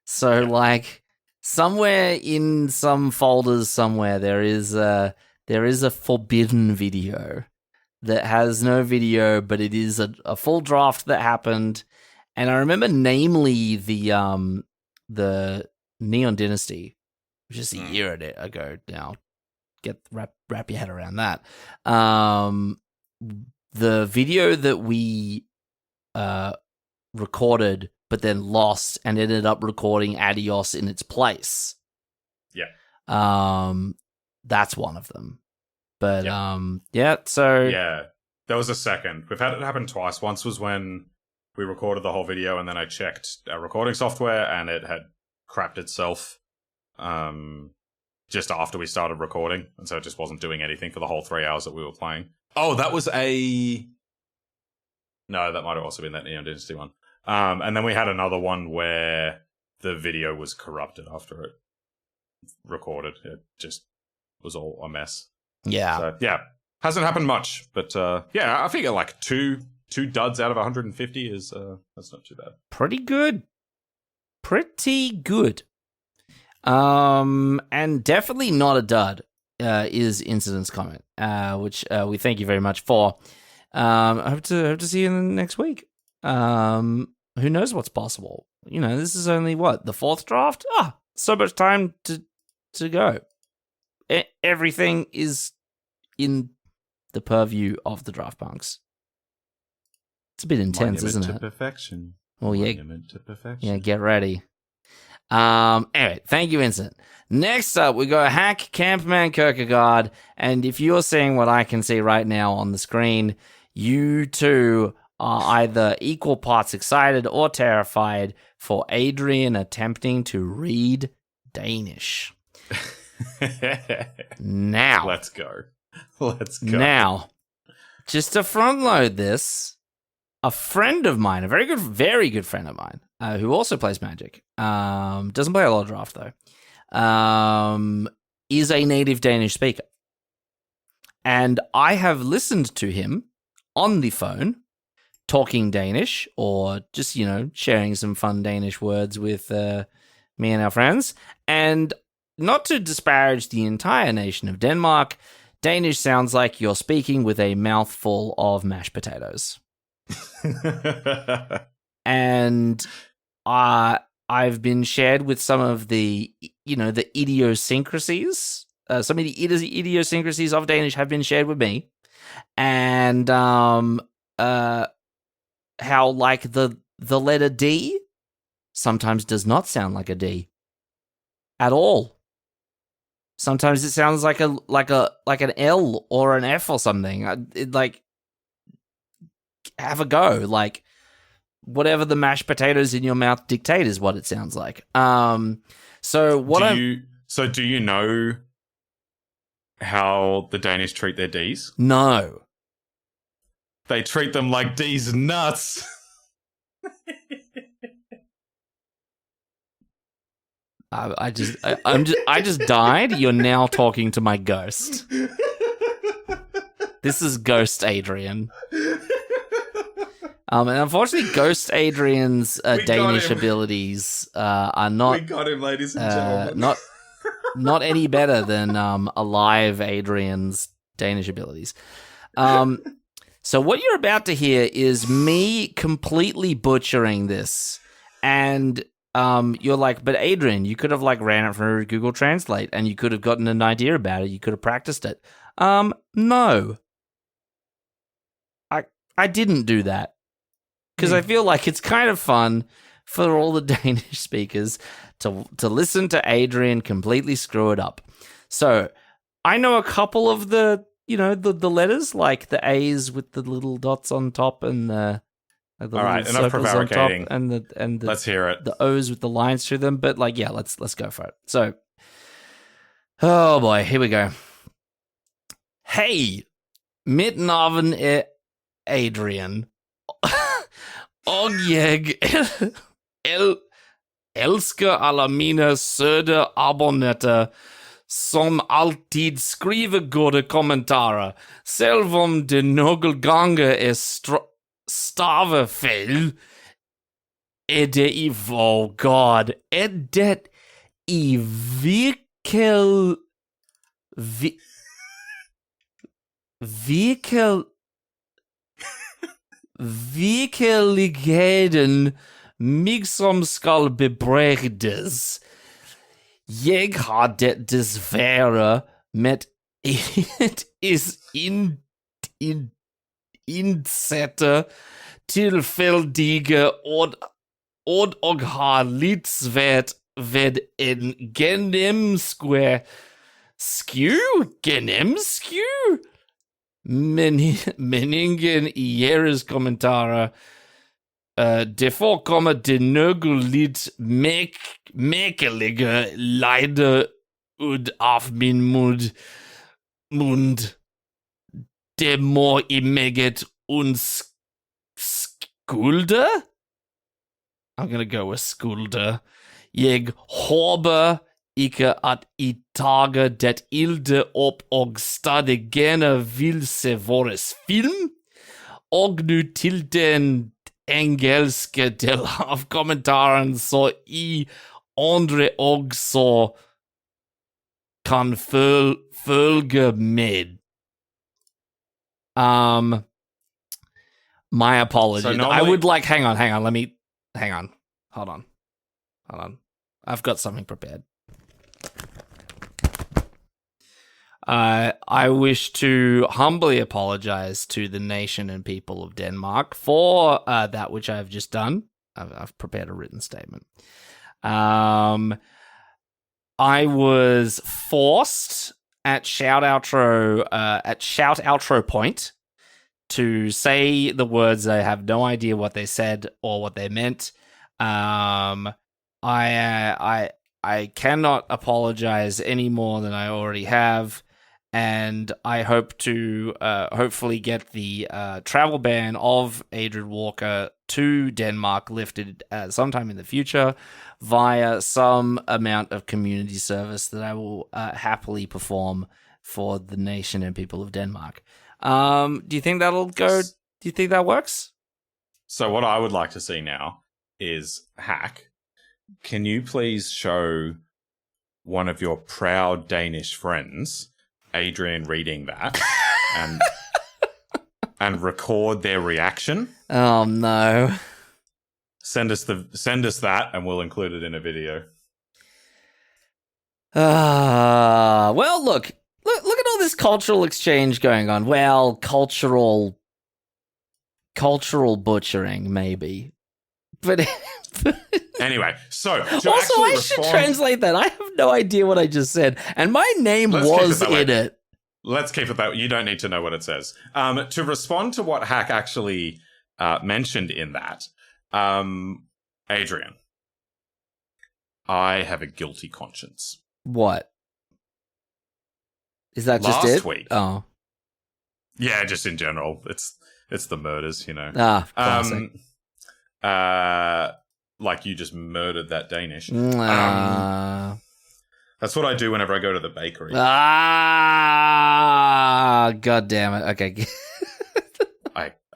So like somewhere in some folders somewhere there is a forbidden video that has no video, but it is a full draft that happened. And I remember namely the Neon Dynasty, which is a year ago now. Wrap your head around that. The video that we recorded but then lost and ended up recording Adios in its place.
Yeah.
That's one of them. But
so there was a second. We've had it happen twice. Once was when we recorded the whole video and then I checked our recording software and it had crapped itself just after we started recording, and so it just wasn't doing anything for the whole 3 hours that we were playing. Oh, that was no, that might have also been that Neon Dynasty one. And then we had another one where the video was corrupted after it recorded. It just was all a mess.
Yeah.
So, yeah. Hasn't happened much, but yeah, I figure like two duds out of 150 is that's not too bad.
Pretty good. And definitely not a dud is Incident's comment, which we thank you very much for. I hope to see you next week. Who knows what's possible? You know, this is only the fourth draft? So much time to go. Everything is in the purview of the draft punks. It's a bit intense,
Monument
isn't
to
it?
Perfection.
Oh yeah,
Monument to perfection.
yeah. Get ready. Anyway, thank you, Vincent. Next up, we go Hack Campman Kierkegaard, and if you're seeing what I can see right now on the screen, you too are either equal parts excited or terrified for Adrian attempting to read Danish. Now,
Let's go.
Now, just to front load this, a friend of mine, a very good friend of mine, who also plays Magic, doesn't play a lot of draft though, is a native Danish speaker. And I have listened to him on the phone talking Danish or just, sharing some fun Danish words with me and our friends. And not to disparage the entire nation of Denmark, Danish sounds like you're speaking with a mouthful of mashed potatoes. And I've been shared with some of the, the idiosyncrasies. Some of the idiosyncrasies of Danish have been shared with me. And how, like, the letter D sometimes does not sound like a D at all. Sometimes it sounds like an L or an F or something. Have a go. Like, whatever the mashed potatoes in your mouth dictate is what it sounds like. So
do you know how the Danish treat their Ds?
No.
They treat them like D's nuts.
I just died. You're now talking to my ghost. This is Ghost Adrian. And unfortunately, Ghost Adrian's Danish abilities are not.
We got him, ladies and gentlemen.
Not any better than alive Adrian's Danish abilities. So what you're about to hear is me completely butchering this, and you're like, but Adrian, you could have ran it through Google Translate, and you could have gotten an idea about it. You could have practiced it. No, I didn't do that. Because I feel like it's kind of fun for all the Danish speakers to listen to Adrian completely screw it up. So I know a couple of the letters, like the A's with the little dots on top and the all
right, enough prevaricating.
and the
let's hear it.
The O's with the lines through them. But let's go for it. So, oh boy, here we go. Hey, mitt navn Adrian. Og jeg elsker alle mine søde abonnenter som alltid skriver gode kommentarer, selv om det noen ganger stavefeil. Det i oh god, det i virkeligheten mig som skal bebredes. Jeg har det desværre med et indsætte tilfældige ord og har lidt svært ved en gennemskue meningen i jeres kommentarer. Det forekommer det nogle lidt mærkelige lyde ud af min mund. Det må I meget undskylde. I'm gonna go with skulder. Jeg håber ikke at I tager det ilde op og stadig gerne vil se vores film. Og nu til den engelske del af kommentaren, så I andre også kan følge med. My apologies. So normally, I would hang on. Hold on. I've got something prepared. I wish to humbly apologize to the nation and people of Denmark for that which I have just done. I've prepared a written statement. I was forced at shout outro point to say the words. I have no idea what they said or what they meant. I cannot apologize any more than I already have, and I hope to hopefully get the travel ban of Adrian Walker to Denmark lifted sometime in the future via some amount of community service that I will happily perform for the nation and people of Denmark. Do you think that'll go? Do you think that works?
So what I would like to see now is Hack. Can you please show one of your proud Danish friends, Adrian, reading that and record their reaction?
Oh no.
Send us that and we'll include it in a video.
Well, look at all this cultural exchange going on. Well, cultural butchering, maybe. But
anyway, so
also I should translate that. I have no idea what I just said, and my name was in it.
Let's keep it that way. You don't need to know what it says. To respond to what Hack actually mentioned in that, Adrian, I have a guilty conscience.
What? Is that just it?
Last week.
Oh.
Yeah, just in general. It's the murders, you know.
Classic.
Like you just murdered that Danish.
That's
what I do whenever I go to the bakery.
God damn it. Okay.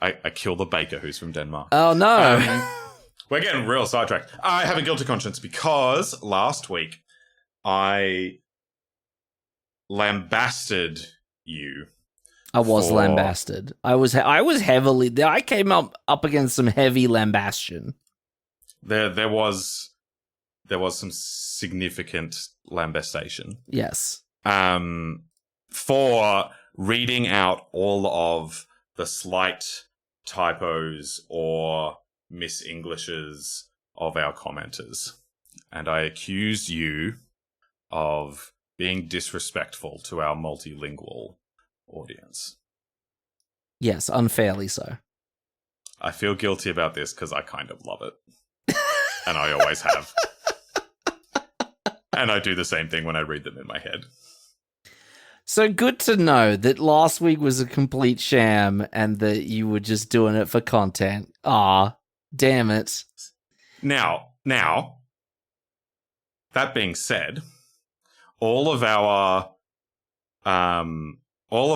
I kill the baker who's from Denmark.
Oh, no.
We're getting real sidetracked. I have a guilty conscience because last week I lambasted you.
I was lambasted. I was heavily. I came up against some heavy lambastion.
There was some significant lambastation.
Yes.
For reading out all of the slight typos or mis-Englishes of our commenters. And I accused you of being disrespectful to our multilingual audience.
Yes, unfairly so.
I feel guilty about this because I kind of love it. And I always have. And I do the same thing when I read them in my head.
So good to know that last week was a complete sham and that you were just doing it for content. Ah, damn it.
Now, that being said, all of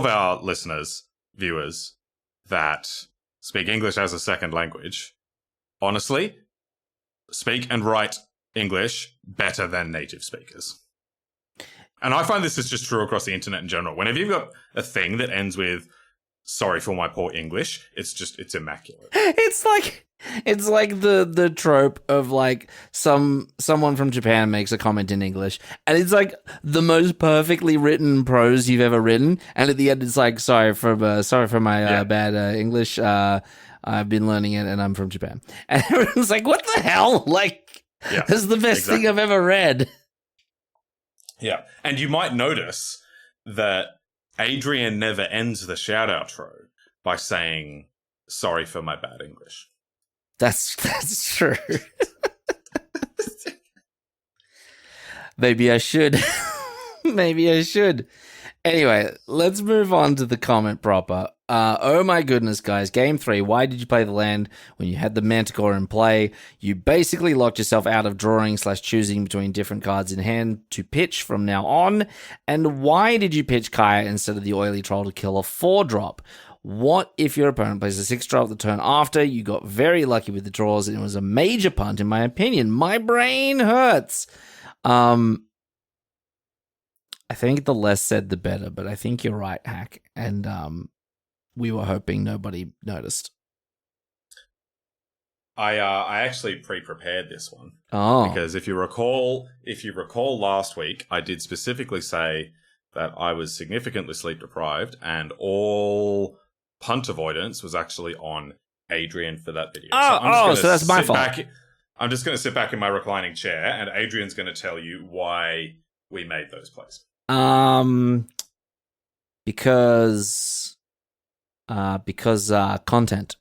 our listeners, viewers that speak English as a second language, honestly, speak and write English better than native speakers. And I find this is just true across the internet in general. Whenever you've got a thing that ends with "sorry for my poor English," it's immaculate.
It's like the trope of like someone from Japan makes a comment in English, and it's like the most perfectly written prose you've ever written, and at the end it's like sorry for my bad English. I've been learning it, and I'm from Japan. And everyone's like, "What the hell?" Like, this is the best thing I've ever read.
Yeah, and you might notice that Adrian never ends the shout outro by saying sorry for my bad English.
That's true. Maybe I should. Maybe I should. Anyway, let's move on to the comment proper. Oh my goodness, guys. Game 3, why did you play the land when you had the Manticore in play? You basically locked yourself out of drawing/choosing between different cards in hand to pitch from now on. And why did you pitch Kaya instead of the Oily Troll to kill a 4-drop? What if your opponent plays a 6-drop the turn after? You got very lucky with the draws and it was a major punt in my opinion. My brain hurts. I think the less said the better, but I think you're right, Hack. And we were hoping nobody noticed.
I actually pre-prepared this one.
Oh.
Because if you recall last week, I did specifically say that I was significantly sleep deprived, and all punt avoidance was actually on Adrian for that video.
So that's my fault.
I'm just going to sit back in my reclining chair, and Adrian's going to tell you why we made those plays.
Because content.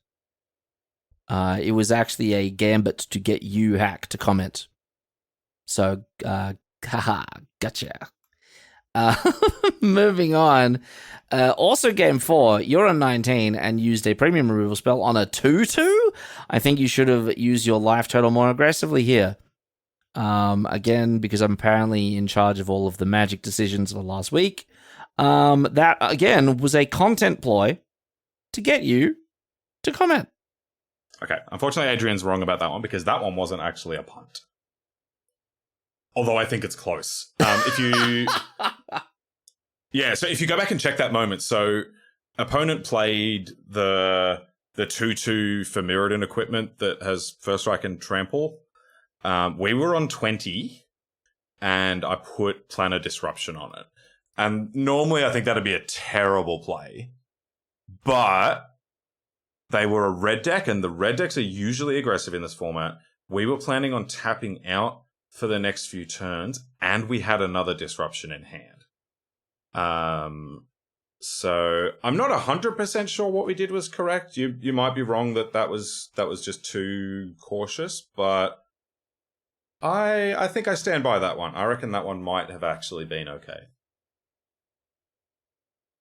It was actually a gambit to get you, Hack, to comment. So, haha, gotcha. Moving on. Also, game 4, you're on 19 and used a premium removal spell on a 2/2. I think you should have used your life total more aggressively here. Again, because I'm apparently in charge of all of the magic decisions of the last week. That, again, was a content ploy to get you to comment.
Okay, unfortunately, Adrian's wrong about that one because that one wasn't actually a punt. Although I think it's close. So if you go back and check that moment, so opponent played the 2/2 for Mirrodin equipment that has First Strike and Trample. We were on 20, and I put Planar Disruption on it. And normally I think that'd be a terrible play, but they were a red deck, and the red decks are usually aggressive in this format. We were planning on tapping out for the next few turns, and we had another disruption in hand. So I'm not 100% sure what we did was correct. You might be wrong that was just too cautious, but I think I stand by that one. I reckon that one might have actually been okay.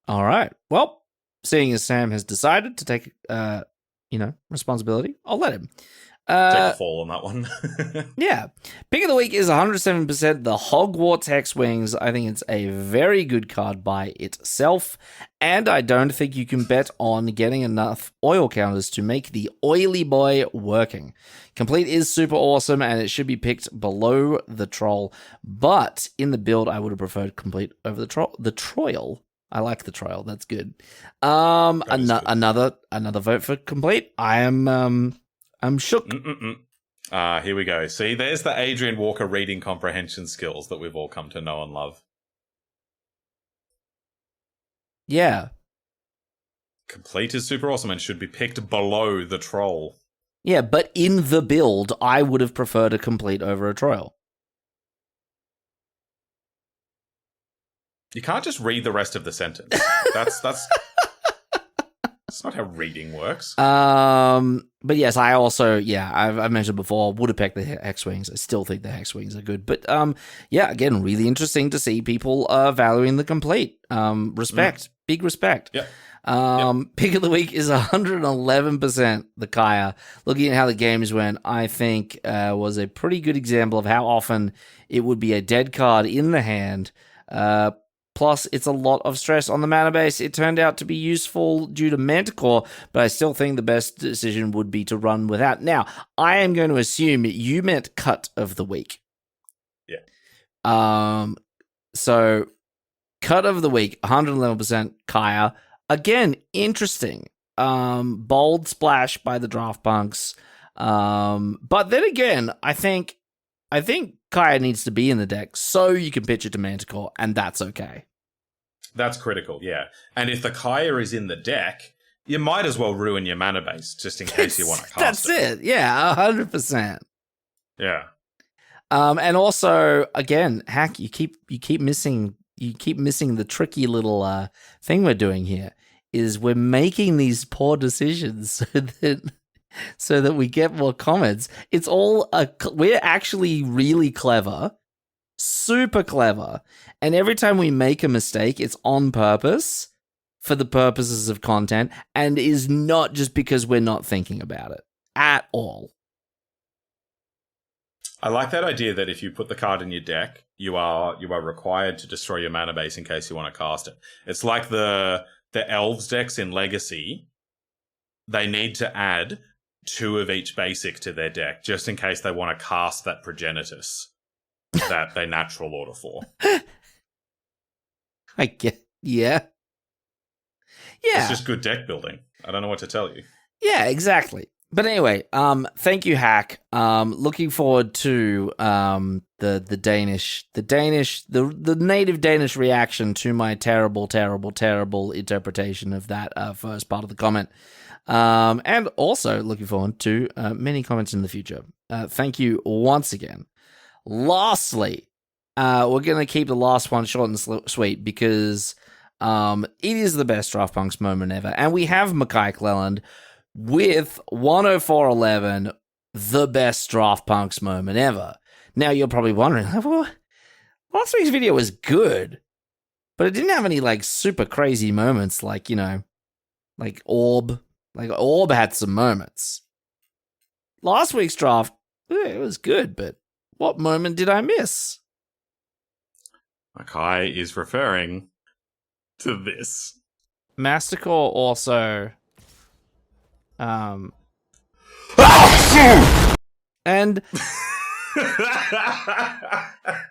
All right. Well, seeing as Sam has decided to take, responsibility, I'll let him.
Take a fall on that one.
Yeah. Pick of the week is 107% the Hogwarts Hexwings. I think it's a very good card by itself, and I don't think you can bet on getting enough oil counters to make the oily boy working. Complete is super awesome, and it should be picked below the Troll, but in the build, I would have preferred Complete over the Troll. The Troil. I like the Troil. That's good. Good. Another vote for Complete. I'm shook.
Here we go. See, there's the Adrian Walker reading comprehension skills that we've all come to know and love.
Yeah.
Complete is super awesome and should be picked below the Troll.
Yeah, but in the build, I would have preferred a Complete over a Troll.
You can't just read the rest of the sentence. That's not how reading works.
But yes, I also, I've mentioned before, would have picked the Hexwings. I still think the Hexwings are good. But again, really interesting to see people valuing the Complete. Respect. Big respect.
Yeah.
Pick of the week is 111% the Kaya. Looking at how the games went, I think was a pretty good example of how often it would be a dead card in the hand. Plus, it's a lot of stress on the mana base. It turned out to be useful due to Manticore, but I still think the best decision would be to run without. Now, I am going to assume you meant cut of the week.
Yeah.
So, cut of the week, 111% Kaya. Again, interesting. Bold splash by the Draft Punks. But then again, I think Kaya needs to be in the deck so you can pitch it to Manticore, and that's okay.
That's critical, yeah. And if the Kaya is in the deck, you might as well ruin your mana base just in case you want to cast
it. That's it, yeah, 100%.
Yeah.
And also, again, Hack, you keep missing the tricky little thing we're doing here. Is we're making these poor decisions so that we get more comments. It's all we're actually really clever, super clever, and every time we make a mistake, it's on purpose for the purposes of content, and is not just because we're not thinking about it at all.
I like that idea that if you put the card in your deck, you are required to destroy your mana base in case you want to cast it. It's like the Elves decks in Legacy. They need to add 2 of each basic to their deck, just in case they want to cast that Progenitus that they natural order for.
I get, yeah.
It's just good deck building. I don't know what to tell you.
Yeah, exactly. But anyway, thank you, Hack. Looking forward to the native Danish reaction to my terrible interpretation of that first part of the comment. And also looking forward to many comments in the future. Thank you once again. Lastly, we're gonna keep the last one short and sweet because it is the best Draft Punks moment ever, and we have Mackay Cleland with 104.11, the best Draft Punks moment ever. Now, you're probably wondering, well, last week's video was good, but it didn't have any, like, super crazy moments like, you know, like Orb. Like, Orb had some moments. Last week's draft, it was good, but what moment did I miss?
Mackay is referring to this.
Mastercore also... and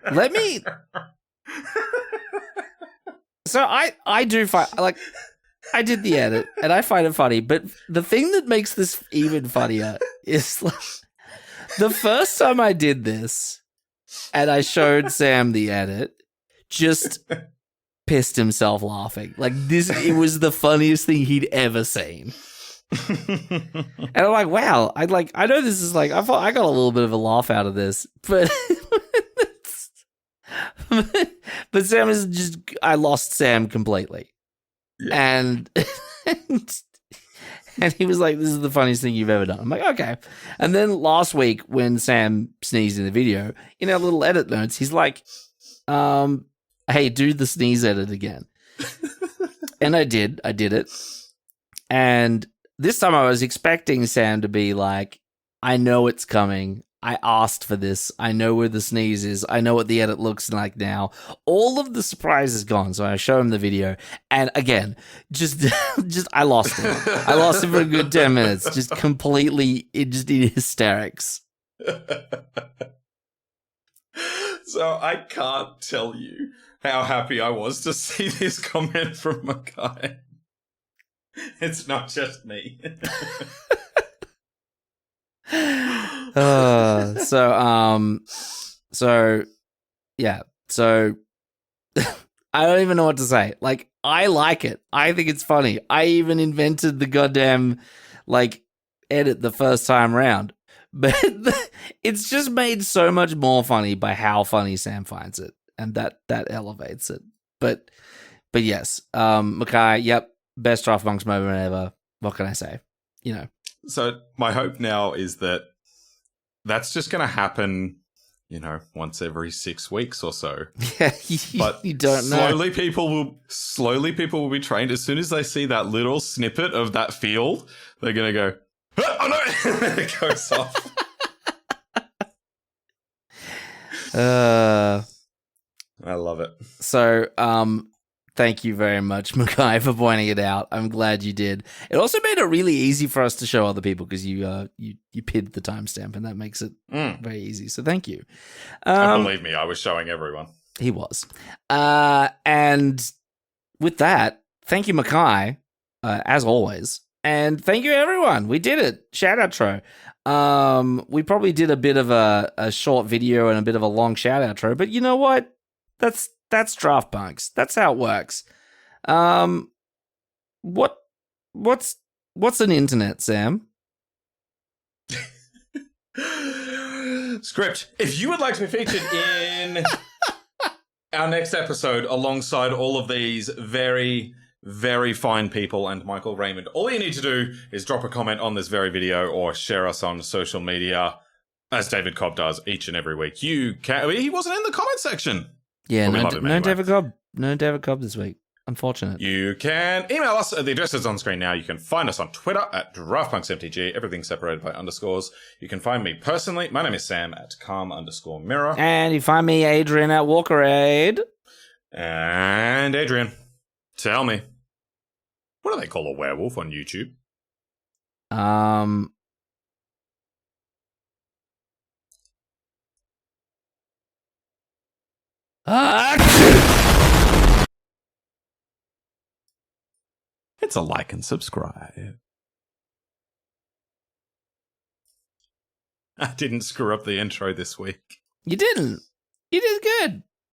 let me. So I do find, like, I did the edit and I find it funny, but the thing that makes this even funnier is, like, the first time I did this and I showed Sam the edit, just pissed himself laughing. Like, this, it was the funniest thing he'd ever seen. And I'm like, wow, I know this is like, I got a little bit of a laugh out of this, but but Sam is just, I lost Sam completely. Yeah. And he was like, this is the funniest thing you've ever done. I'm like, okay. And then last week when Sam sneezed in the video, in our little edit notes, he's like, hey, do the sneeze edit again. And I did it. And this time I was expecting Sam to be like, I know it's coming. I asked for this. I know where the sneeze is. I know what the edit looks like now. All of the surprise is gone. So I show him the video. And again, just I lost him. I lost him for a good 10 minutes. Just completely in hysterics.
So I can't tell you how happy I was to see this comment from Mackay. It's not just me.
So I don't even know what to say. Like, I like it. I think it's funny. I even invented the goddamn, like, edit the first time round. But it's just made so much more funny by how funny Sam finds it. And that elevates it. But yes, Mackay, yep, best Draft Punks moment ever. What can I say? You know.
So my hope now is that that's just going to happen, you know, once every 6 weeks or so.
Yeah,
but
you don't know.
Slowly people will be trained. As soon as they see that little snippet of that field, they're going to go, oh no, it goes off. I love it.
So, thank you very much, Mackay, for pointing it out. I'm glad you did. It also made it really easy for us to show other people because you pinned the timestamp, and that makes it very easy. So thank you.
Believe me, I was showing everyone.
He was. And with that, thank you, Mackay, as always. And thank you, everyone. We did it. Shout outro. We probably did a bit of a short video and a bit of a long shout outro, but you know what? That's Draft Punks. That's how it works. What's an internet, Sam?
Script. If you would like to be featured in our next episode alongside all of these very, very fine people and Michael Raymond, all you need to do is drop a comment on this very video or share us on social media, as David Cobb does each and every week. You can. He wasn't in the comment section.
Yeah, no David Cobb. No David Cobb this week. Unfortunate.
You can email us. The address is on screen now. You can find us on Twitter at DraftPunksMTG. Everything separated by underscores. You can find me personally. My name is Sam at calm_mirror.
And you find me, Adrian, at Walkerade.
And Adrian, tell me, what do they call a werewolf on YouTube? It's a like and subscribe. I didn't screw up the intro this week.
You didn't. You did good.